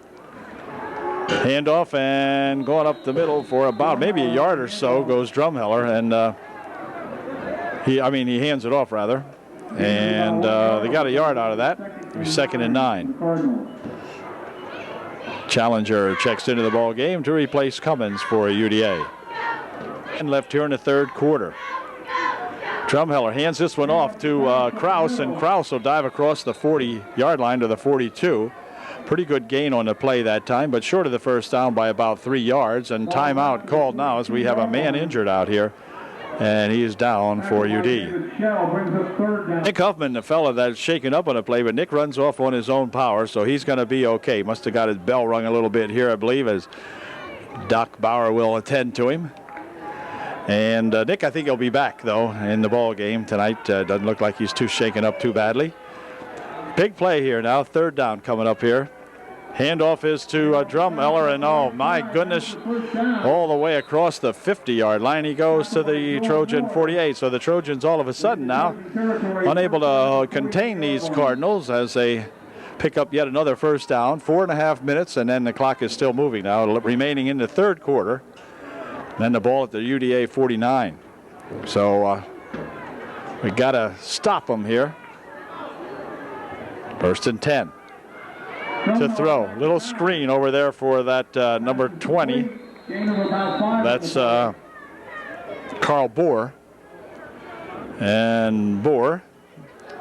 Handoff and going up the middle for about maybe a yard or so goes Drumheller, and he hands it off rather, and they got a yard out of that. It'll be 2nd and 9. Challenger checks into the ball game to replace Cummins for UDA. And left here in the third quarter. Drumheller hands this one off to Kraus, and Kraus will dive across the 40-yard line to the 42. Pretty good gain on the play that time, but short of the first down by about 3 yards. And timeout called now as we have a man injured out here, and he is down for UD. Nick Huffman, the fella that's shaken up on the play, but Nick runs off on his own power, so he's going to be okay. Must have got his bell rung a little bit here, I believe, as Doc Bauer will attend to him. And Nick, I think he'll be back, though, in the ball game tonight. Doesn't look like he's too shaken up too badly. Big play here now. Third down coming up here. Handoff is to Drumheller, and oh, my goodness, all the way across the 50-yard line. He goes to the Trojan 48. So the Trojans all of a sudden now unable to contain these Cardinals as they pick up yet another first down. 4.5 minutes, and then the clock is still moving now, remaining in the third quarter. Then the ball at the UDA 49. So we got to stop them here. First and 10 to throw. Little screen over there for that number 20. That's Carl Bohr. And Bohr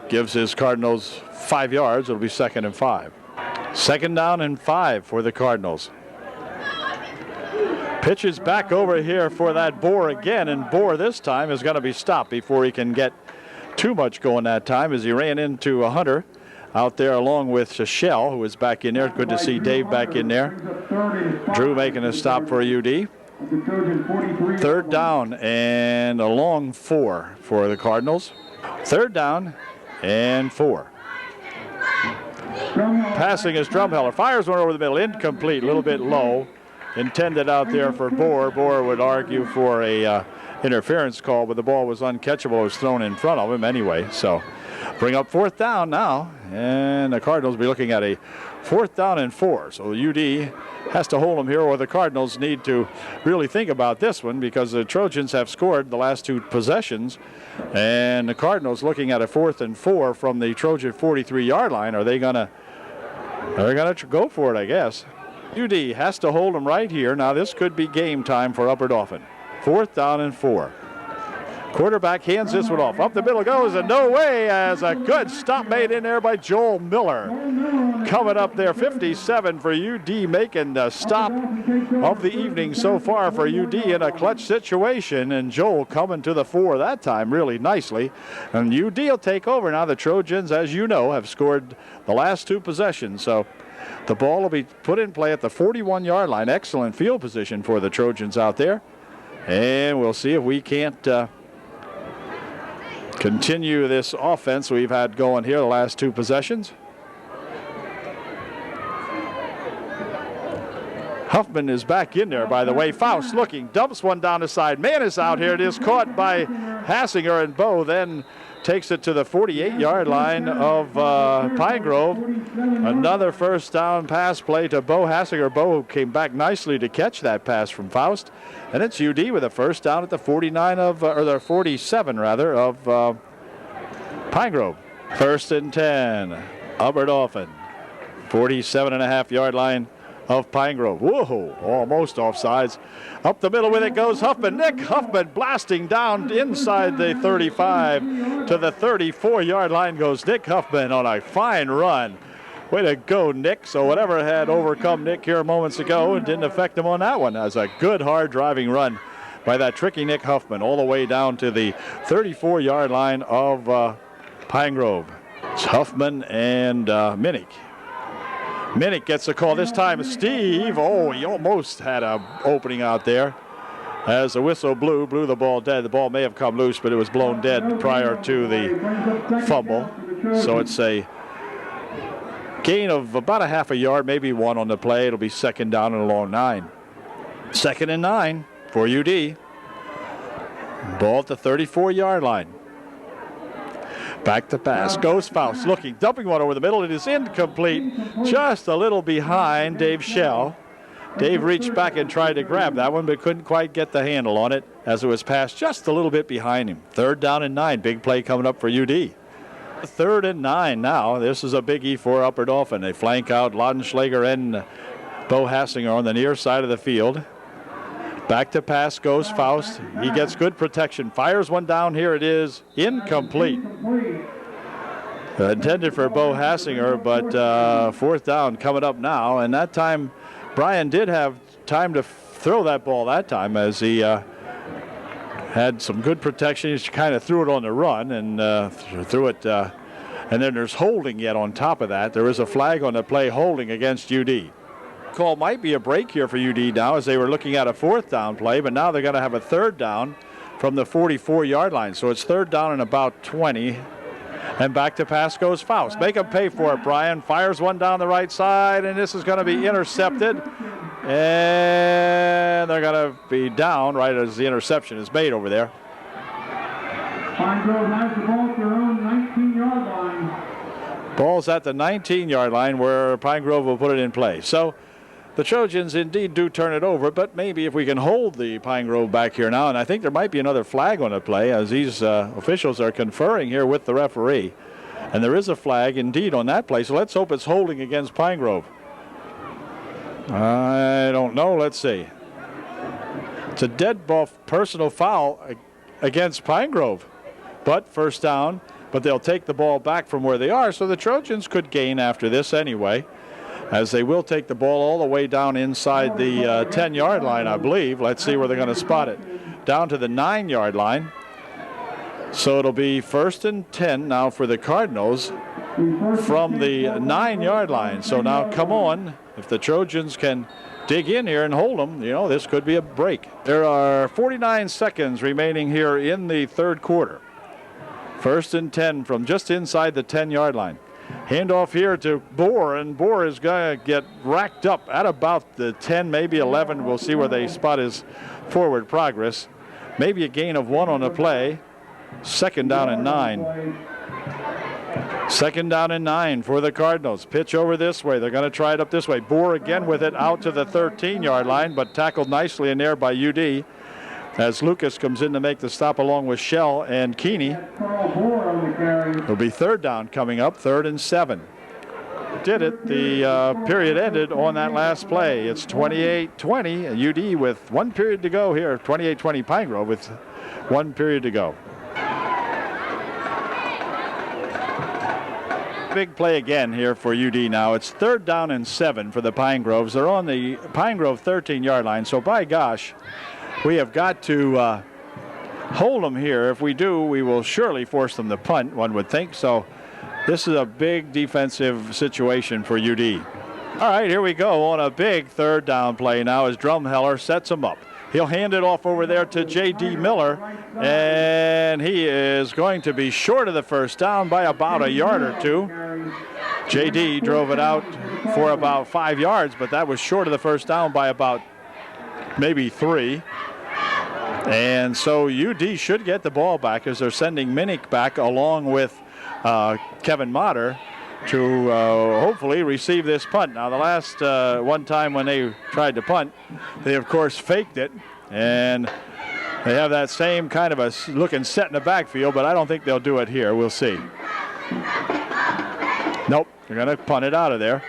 gives his Cardinals 5 yards. It'll be 2nd and 5. 2nd down and 5 for the Cardinals. Pitches back over here for that Bohr again, and Bohr this time is going to be stopped before he can get too much going that time, as he ran into a Hunter out there along with Shell, who is back in there. Good to see Dave back in there. Drew making a stop for UD. 3rd down and a long 4 for the Cardinals. 3rd down and 4. Passing is Drumheller. Fires one over the middle. Incomplete, a little bit low. Intended out there for Bohr. Bohr would argue for a interference call, but the ball was uncatchable. It was thrown in front of him anyway. So bring up 4th down now, and the Cardinals will be looking at a 4th down and 4. So UD has to hold them here, or the Cardinals need to really think about this one, because the Trojans have scored the last 2 possessions, and the Cardinals looking at a 4th and 4 from the Trojan 43-yard line. Are they gonna go for it, I guess. UD has to hold them right here. Now this could be game time for Upper Dauphin. 4th down and 4. Quarterback hands this one off. Up the middle goes, and no way, as a good stop made in there by Joel Miller. Coming up there, 57 for UD, making the stop of the evening so far for UD in a clutch situation. And Joel coming to the 4 that time really nicely. And UD will take over now. The Trojans, as you know, have scored the last 2 possessions. So the ball will be put in play at the 41-yard line. Excellent field position for the Trojans out there. And we'll see if we can't continue this offense we've had going here the last 2 possessions. Huffman is back in there, by the way. Faust looking, dumps one down the side. Man is out here. It is caught by Hassinger, and Bo then takes it to the 48-yard line of Pine Grove. Another first down pass play to Bo Hassinger. Bo came back nicely to catch that pass from Faust. And it's UD with a first down at the 47 of Pine Grove. 1st and 10, Upper Dauphin. 47.5-yard line of Pine Grove. Whoa, almost offsides. Up the middle with it goes Huffman. Nick Huffman blasting down inside the 35 to the 34-yard line goes Nick Huffman on a fine run. Way to go, Nick. So whatever had overcome Nick here moments ago, it didn't affect him on that one. That was a good, hard driving run by that tricky Nick Huffman all the way down to the 34-yard line of Pine Grove. It's Huffman and Minnick. Minnick gets a call this time. Steve, he almost had an opening out there. As the whistle blew the ball dead. The ball may have come loose, but it was blown dead prior to the fumble. So it's a gain of about a half a yard, maybe 1 on the play. It'll be 2nd down and a long 9. 2nd and 9 for UD. Ball at the 34-yard line. Back to pass. Goes Faust looking, dumping one over the middle. It is incomplete. Just a little behind Dave Shell. Dave reached back and tried to grab that one, but couldn't quite get the handle on it as it was passed just a little bit behind him. 3rd down and 9. Big play coming up for UD. 3rd and 9 now. This is a biggie for Upper Dauphin. They flank out Laudenschlager and Bo Hassinger on the near side of the field. Back to pass goes Faust. He gets good protection. Fires one down. Here it is. Incomplete. Intended for Bo Hassinger, but 4th down coming up now. And that time, Brian did have time to throw that ball that time as he had some good protection. He kind of threw it on the run and threw it. And then there's holding yet on top of that. There is a flag on the play, holding against UD. Call might be a break here for UD now as they were looking at a 4th down play, but now they're going to have a 3rd down from the 44-yard line. So it's 3rd down and about 20. And back to pass goes Faust. Make him pay for it, Brian. Fires one down the right side, and this is going to be intercepted. And they're going to be down right as the interception is made over there. Pine Grove has the ball at their own 19-yard line. Ball's at the 19-yard line where Pine Grove will put it in play. So the Trojans indeed do turn it over, but maybe if we can hold the Pine Grove back here now, and I think there might be another flag on the play as these officials are conferring here with the referee. And there is a flag indeed on that play, so let's hope it's holding against Pine Grove. I don't know. Let's see. It's a dead ball personal foul against Pine Grove, but 1st down, but they'll take the ball back from where they are, so the Trojans could gain after this anyway, as they will take the ball all the way down inside the 10-yard line, I believe. Let's see where they're going to spot it. Down to the 9-yard line. So it'll be 1st and 10 now for the Cardinals from the 9-yard line. So now come on, if the Trojans can dig in here and hold them, you know, this could be a break. There are 49 seconds remaining here in the 3rd quarter. 1st and 10 from just inside the 10-yard line. Handoff here to Bohr, and Bohr is going to get racked up at about the 10, maybe 11. We'll see where they spot his forward progress. Maybe a gain of 1 on the play. 2nd down and 9. 2nd down and 9 for the Cardinals. Pitch over this way. They're going to try it up this way. Bohr again with it out to the 13-yard line, but tackled nicely in there by UD as Lucas comes in to make the stop along with Shell and Keeney. It'll be 3rd down coming up, 3rd and 7. Did it. The period ended on that last play. It's 28-20. UD with 1 period to go here. 28-20 Pine Grove with 1 period to go. Big play again here for UD now. It's 3rd down and 7 for the Pine Groves. They're on the Pine Grove 13-yard line. So by gosh, we have got to hold them here. If we do, we will surely force them to punt, one would think. So this is a big defensive situation for UD. All right, here we go on a big 3rd down play now as Drumheller sets them up. He'll hand it off over there to J.D. Miller, and he is going to be short of the 1st down by about a yard or 2. J.D. drove it out for about 5 yards, but that was short of the 1st down by about maybe 3. And so UD should get the ball back as they're sending Minnick back along with Kevin Motter to hopefully receive this punt. Now, the last one time when they tried to punt, they, of course, faked it. And they have that same kind of a looking set in the backfield, but I don't think they'll do it here. We'll see. Nope, they're going to punt it out of there.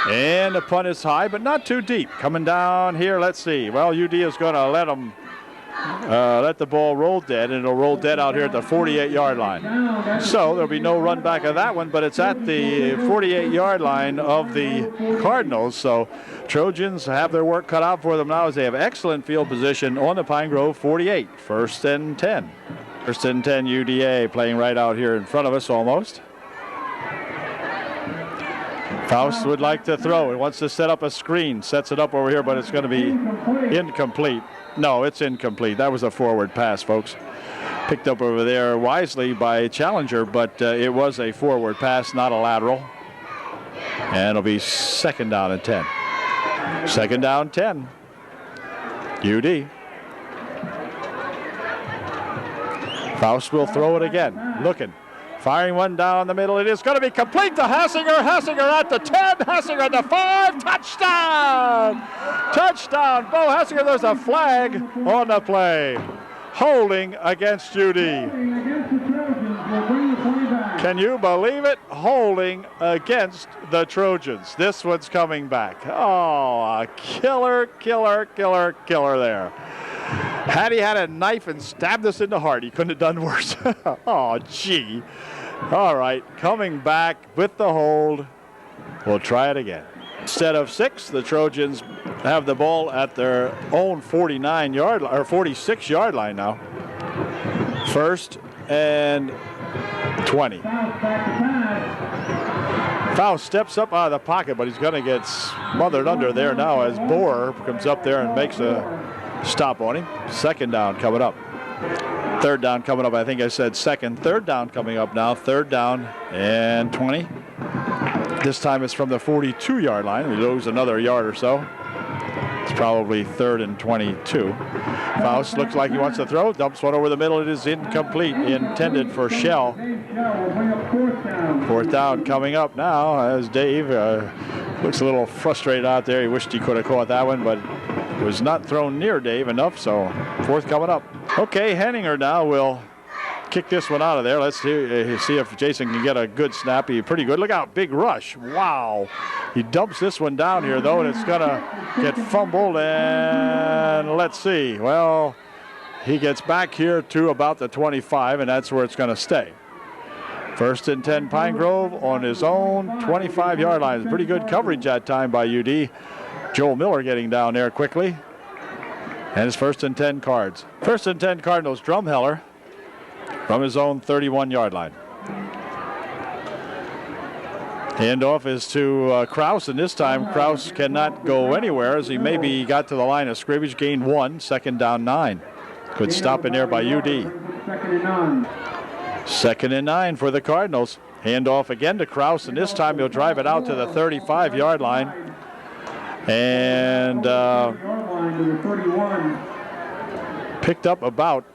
And the punt is high, but not too deep. Coming down here, let's see. Well, UD is going to let them let the ball roll dead, and it'll roll dead out here at the 48-yard line. So there'll be no run back of that one, but it's at the 48-yard line of the Cardinals. So Trojans have their work cut out for them now as they have excellent field position on the Pine Grove 48. 1st and 10. 1st and 10 UDA playing right out here in front of us almost. Faust would like to throw. He wants to set up a screen. Sets it up over here, but it's going to be incomplete. No, it's incomplete. That was a forward pass, folks. Picked up over there wisely by Challenger, but it was a forward pass, not a lateral. And it'll be 2nd down and 10. 2nd down, 10. UD. Faust will throw it again. Looking. Firing one down the middle. It is going to be complete to Hassinger. Hassinger at the 10. Hassinger at the 5. Touchdown! Touchdown! Bo Hassinger. There's a flag on the play. Holding against UD. Can you believe it? Holding against the Trojans. This one's coming back. Oh, a killer there. Had he had a knife and stabbed us in the heart, he couldn't have done worse. Oh, gee. All right, coming back with the hold. We'll try it again. Instead of 6, the Trojans have the ball at their own 49-yard or 46-yard line now. 1st and 20. Faust steps up out of the pocket, but he's going to get smothered under there now as Bohr comes up there and makes a stop on him. 2nd down coming up. 3rd down coming up. I think I said 2nd. 3rd down coming up now. 3rd down and 20. This time it's from the 42-yard line. We lose another yard or so. It's probably 3rd and 22. Faust looks like he wants to throw. Dumps one over the middle. It is incomplete. Intended for Shell. 4th down coming up now as Dave looks a little frustrated out there. He wished he could have caught that one, but it was not thrown near Dave enough, so 4th coming up. Okay, Henninger now will kick this one out of there. Let's see if Jason can get a good snap. He's pretty good. Look out, big rush. Wow. He dumps this one down here, though, and it's going to get fumbled. And let's see. Well, he gets back here to about the 25, and that's where it's going to stay. 1st and 10, Pine Grove on his own 25-yard line. Pretty good coverage that time by UD. Joel Miller getting down there quickly. And it's 1st and 10 Cards. 1st and 10 Cardinals, Drumheller from his own 31-yard line. Handoff is to Kraus, and this time Kraus cannot go anywhere as he maybe got to the line of scrimmage, gained 1, 2nd down 9. Good stop in there by UD. 2nd and 9 for the Cardinals. Handoff again to Kraus, and this time he'll drive it out to the 35-yard line. And picked up about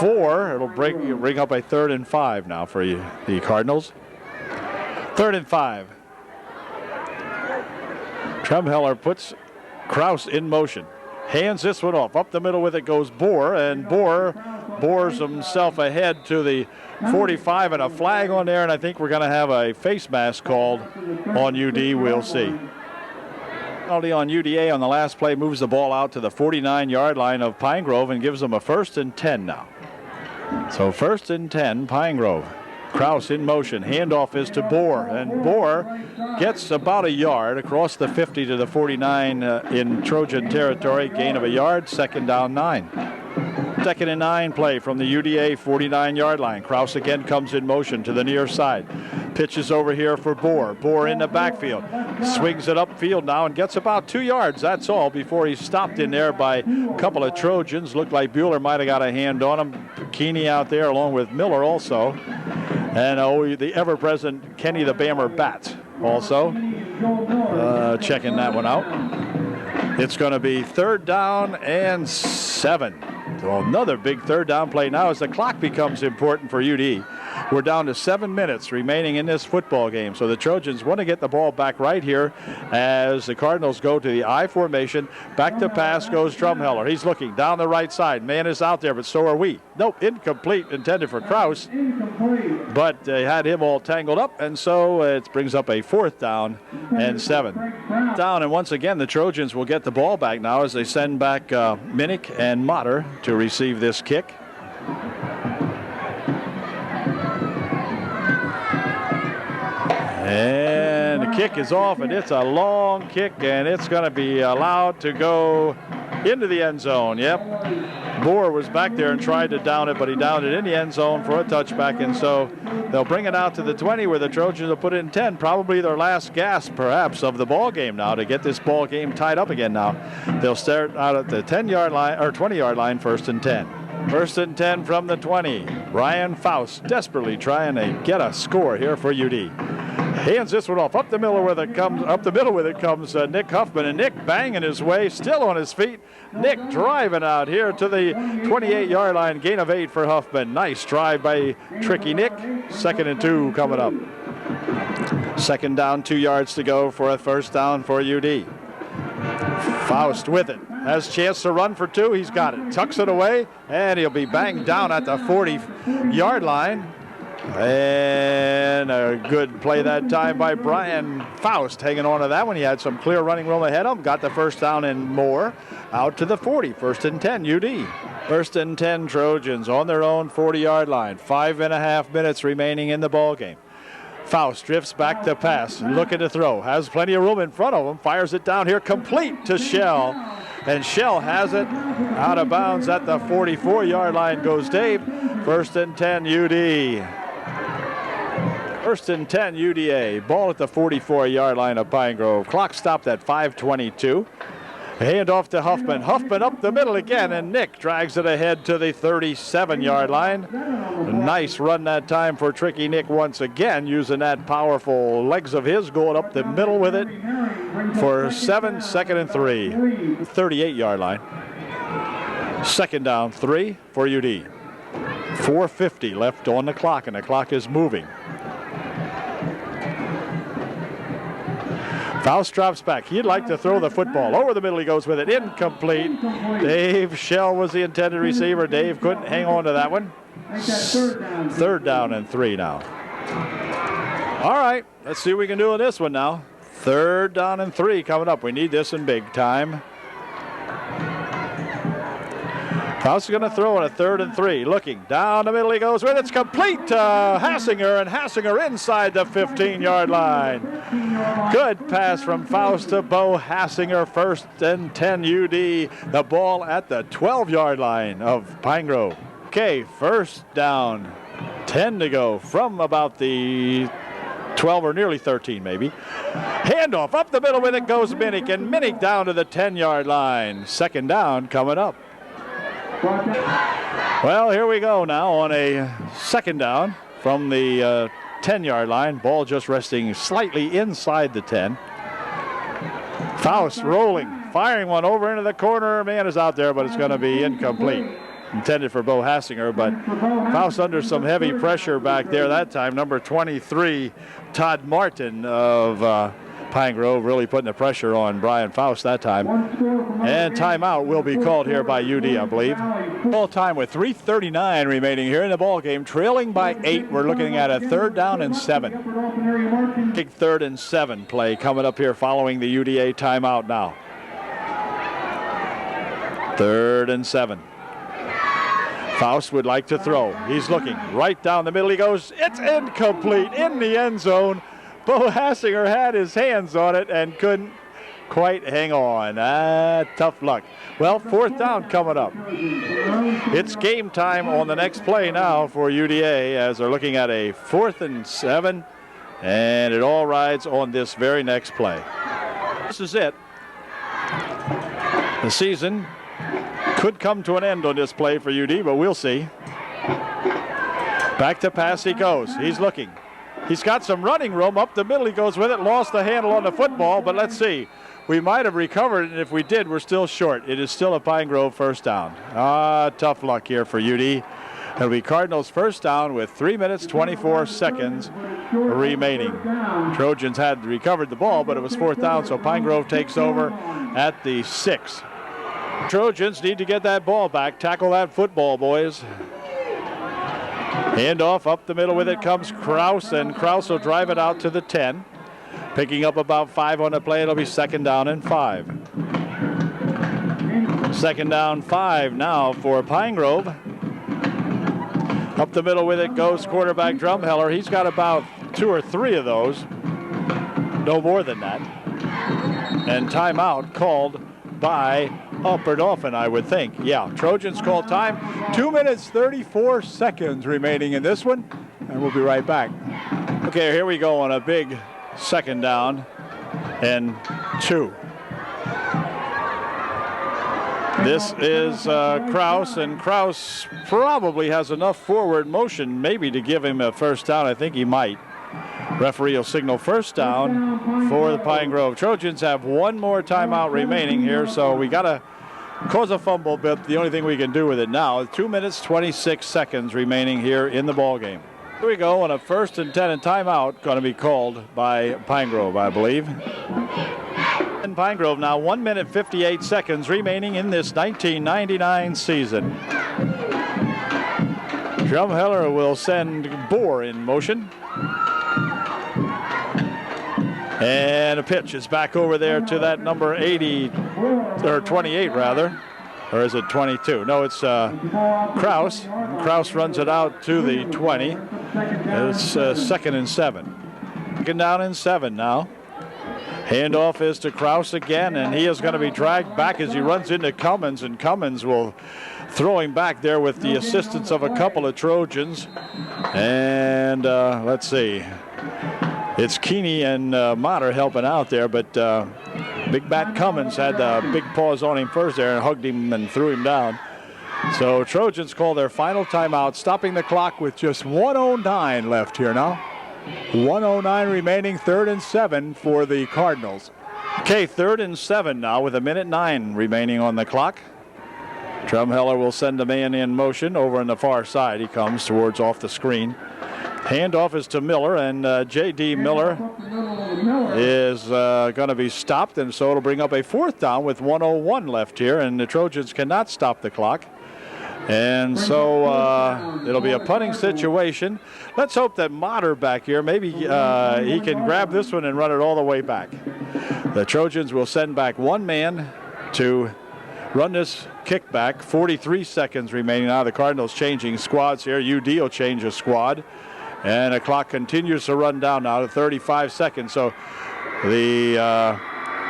4. It'll bring up a 3rd and 5 now for the Cardinals. 3rd and 5. Drumheller puts Kraus in motion. Hands this one off. Up the middle with it goes Bohr, and Bohr bores himself ahead to the 45, and a flag on there, and I think we're going to have a face mask called on UD. We'll see. Penalty on UDA on the last play moves the ball out to the 49-yard line of Pine Grove and gives them a 1st and 10 now. So 1st and 10, Pine Grove. Kraus in motion. Handoff is to Bohr, and Bohr gets about a yard across the 50 to the 49 in Trojan territory. Gain of a yard, 2nd down 9. 2nd and 9 play from the UDA 49-yard line. Kraus again comes in motion to the near side. Pitches over here for Bohr. Bohr in the backfield. Swings it upfield now and gets about 2 yards. That's all before he's stopped in there by a couple of Trojans. Looked like Bueller might have got a hand on him. Keeney out there along with Miller also. And the ever-present Kenny the Bammer Bat also. Checking that one out. It's going to be 3rd down and 7. So another big 3rd down play now as the clock becomes important for UD. We're down to 7 minutes remaining in this football game. So the Trojans want to get the ball back right here as the Cardinals go to the I formation. Back to pass goes Drumheller. He's looking down the right side. Man is out there, but so are we. Nope, incomplete, intended for Kraus. But they had him all tangled up, and so it brings up a 4th down and 7. Down, and once again, the Trojans will get the ball back now as they send back Minnick and Motter to receive this kick. And the kick is off, and it's a long kick, and it's going to be allowed to go into the end zone. Yep. Bohr was back there and tried to down it, but he downed it in the end zone for a touchback, and so they'll bring it out to the 20 where the Trojans will put it in 10, probably their last gasp perhaps of the ball game now to get this ball game tied up again now. They'll start out at the 10-yard line or 20-yard line, 1st and 10. 1st and 10 from the 20. Ryan Faust desperately trying to get a score here for UD. Hands this one off. Up the middle with it comes Nick Huffman, and Nick banging his way, still on his feet. Nick driving out here to the 28-yard line, gain of 8 for Huffman. Nice drive by Tricky Nick. 2nd and 2 coming up. 2nd down, 2 yards to go for a first down for UD. Faust with it. Has a chance to run for 2. He's got it. Tucks it away, and he'll be banged down at the 40-yard line. And a good play that time by Brian Faust, hanging on to that one. He had some clear running room ahead of him. Got the first down and more. Out to the 40. 1st and 10, UD. 1st and 10, Trojans on their own 40-yard line. 5.5 minutes remaining in the ball game. Faust drifts back to pass, looking to throw. Has plenty of room in front of him. Fires it down here, complete to Shell. And Shell has it out of bounds at the 44-yard line goes Dave. 1st and 10, UD. 1st and 10, UDA. Ball at the 44-yard line of Pine Grove. Clock stopped at 5:22. Hand off to Huffman. Huffman up the middle again, and Nick drags it ahead to the 37-yard line. A nice run that time for Tricky Nick once again, using that powerful legs of his, going up the middle with it for 7, 2nd and 3. 38-yard line. 2nd down, 3 for UD. 4:50 left on the clock, and the clock is moving. Faust drops back. He'd like to throw the football. Over the middle he goes with it. Incomplete. Dave Shell was the intended receiver. Dave couldn't hang on to that one. 3rd down and 3 now. All right, let's see what we can do in this one now. 3rd down and 3 coming up. We need this in big time. Faust is going to throw it a 3rd and 3. Looking down the middle he goes with it. It's complete to Hassinger, and Hassinger inside the 15-yard line. Good pass from Faust to Bo Hassinger. 1st and 10 UD. The ball at the 12-yard line of Pine Grove. Okay, 1st down. 10 to go from about the 12 or nearly 13 maybe. Handoff up the middle with it goes Minnick, and Minnick down to the 10-yard line. 2nd down coming up. Well, here we go now on a 2nd down from the 10-yard line. Ball just resting slightly inside the 10. Faust rolling, firing one over into the corner. Man is out there, but it's going to be incomplete. Intended for Bo Hassinger, but Faust under some heavy pressure back there that time. Number 23, Todd Martin of Pine Grove, really putting the pressure on Brian Faust that time. And timeout will be called here by UD, I believe. Ball time with 3:39 remaining here in the ball game, trailing by 8. We're looking at a 3rd down and 7. Big 3rd and 7 play coming up here following the UDA timeout now. 3rd and 7. Faust would like to throw. He's looking right down the middle. He goes. It's incomplete in the end zone. Bo Hassinger had his hands on it and couldn't quite hang on. Tough luck. Well, 4th down coming up. It's game time on the next play now for UDA as they're looking at a 4th and 7, and it all rides on this very next play. This is it. The season could come to an end on this play for UD, but we'll see. Back to pass he goes. He's looking. He's got some running room up the middle. He goes with it, lost the handle on the football, but let's see. We might have recovered it, and if we did, we're still short. It is still a Pine Grove 1st down. Tough luck here for UD. It'll be Cardinals 1st down with 3 minutes, 24 seconds remaining. Trojans had recovered the ball, but it was 4th down, so Pine Grove takes over at the 6. Trojans need to get that ball back. Tackle that football, boys. Handoff up the middle with it comes Kraus, and Kraus will drive it out to the 10. Picking up about 5 on the play. It'll be 2nd down and 5. 2nd down, 5 now for Pine Grove. Up the middle with it goes quarterback Drumheller. He's got about 2 or 3 of those. No more than that. And timeout called by Upper Dauphin, I would think. Yeah, Trojans call time. 2 minutes, 34 seconds remaining in this one, and we'll be right back. Okay, here we go on a big 2nd down and 2. This is Kraus, and Kraus probably has enough forward motion maybe to give him a 1st down. I think he might. Referee will signal first down for the Pine Grove. Trojans have one more timeout remaining here, so we got to cause a fumble, but the only thing we can do with it now, 2 minutes, 26 seconds remaining here in the ball game. Here we go on a 1st and 10 and timeout going to be called by Pine Grove, I believe. And Pine Grove now 1 minute, 58 seconds remaining in this 1999 season. Drumheller will send Bohr in motion. And a pitch is back over there to that number 80, or 28 rather. Or is it 22? No, it's Kraus. Kraus runs it out to the 20. It's 2nd and 7. Second down and 7 now. Handoff is to Kraus again, and he is going to be dragged back as he runs into Cummins, and Cummins will throw him back there with the assistance of a couple of Trojans. And let's see. It's Keeney and Motter helping out there, but Big Bat Cummins had big paws on him first there and hugged him and threw him down. So Trojans call their final timeout, stopping the clock with just 1:09 left here now. 1:09 remaining, 3rd and 7 for the Cardinals. Okay, 3rd and 7 now with 1:09 remaining on the clock. Drumheller will send a man in motion over on the far side. He comes towards off the screen. Handoff is to Miller, and J.D. Miller is going to be stopped, and so it'll bring up a 4th down with 1:01 left here, and the Trojans cannot stop the clock. And so it'll be a punting situation. Let's hope that Motter back here, maybe he can grab this one and run it all the way back. The Trojans will send back one man to run this kickback. 43 seconds remaining now. The Cardinals changing squads here. UD will change a squad. And the clock continues to run down now to 35 seconds. So the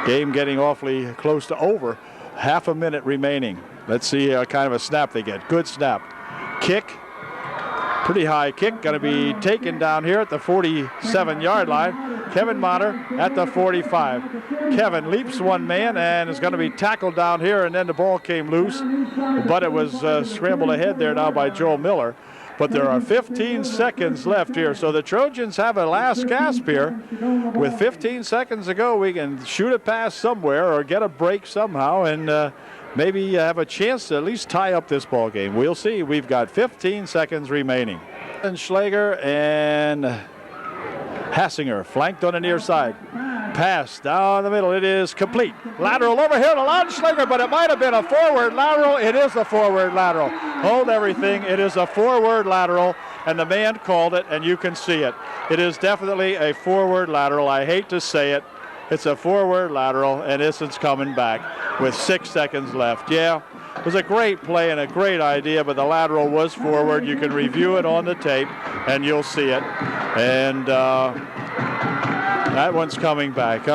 game getting awfully close to over. Half a minute remaining. Let's see kind of a snap they get. Good snap. Kick. Pretty high kick. Going to be taken down here at the 47-yard line. Kevin Motter at the 45. Kevin leaps one man and is going to be tackled down here, and then the ball came loose. But it was scrambled ahead there now by Joel Miller. But there are 15 seconds left here, so the Trojans have a last gasp here. With 15 seconds to go, we can shoot it past somewhere or get a break somehow and maybe have a chance to at least tie up this ball game. We'll see. We've got 15 seconds remaining. And Schlager and Hassinger flanked on the near side. Pass down the middle. It is complete. Lateral over here to Schlager, but it might have been a forward lateral. It is a forward lateral. Hold everything. It is a forward lateral, and the man called it, and you can see it. It is definitely a forward lateral. I hate to say it. It's a forward lateral, and this is coming back with 6 seconds left. Yeah, it was a great play and a great idea, but the lateral was forward. You can review it on the tape, and you'll see it. And that one's coming back.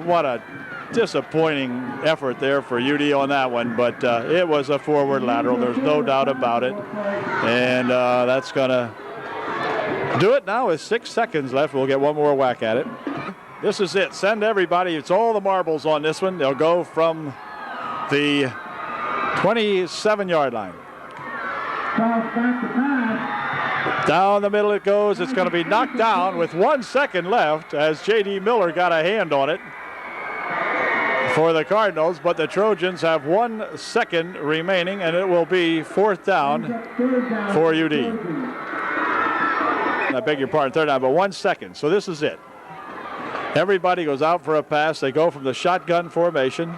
What a disappointing effort there for UD on that one, but it was a forward lateral. There's no doubt about it. And that's going to do it now with 6 seconds left. We'll get one more whack at it. This is it. Send everybody. It's all the marbles on this one. They'll go from the 27-yard line. Down the middle it goes. It's going to be knocked down with 1 second left as J.D. Miller got a hand on it for the Cardinals, but the Trojans have 1 second remaining, and it will be 4th down for UD. I beg your pardon, 3rd down, but 1 second. So this is it. Everybody goes out for a pass. They go from the shotgun formation.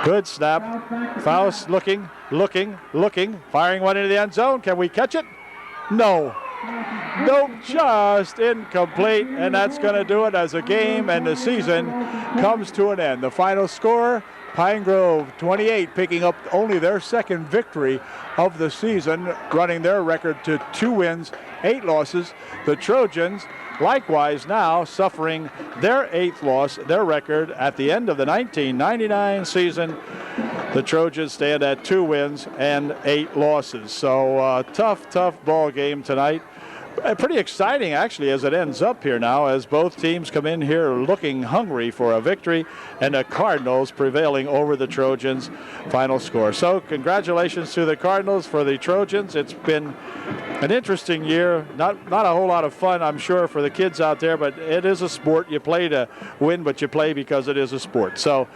Good snap. Faust looking, firing one into the end zone. Can we catch it? No. Nope, just incomplete, and that's going to do it as the game and the season comes to an end. The final score, Pine Grove 28, picking up only their 2nd victory of the season, running their record to 2 wins, 8 losses. The Trojans likewise now suffering their 8th loss, their record at the end of the 1999 season. The Trojans stand at 2 wins and 8 losses. So tough ball game tonight. Pretty exciting, actually, as it ends up here now, as both teams come in here looking hungry for a victory, and the Cardinals prevailing over the Trojans. Final score. So congratulations to the Cardinals. For the Trojans, it's been an interesting year. Not a whole lot of fun, I'm sure, for the kids out there, but it is a sport. You play to win, but you play because it is a sport. So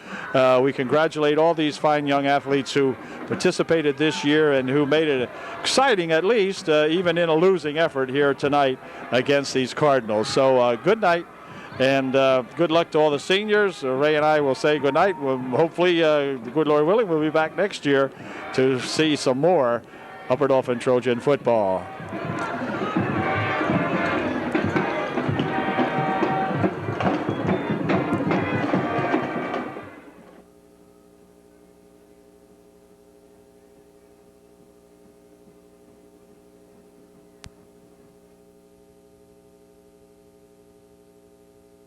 we congratulate all these fine young athletes who participated this year and who made it exciting, at least, even in a losing effort here tonight against these Cardinals. So good night, and good luck to all the seniors. Ray and I will say good night. Hopefully, good Lord willing, we'll be back next year to see some more Upper Dauphin Trojan football.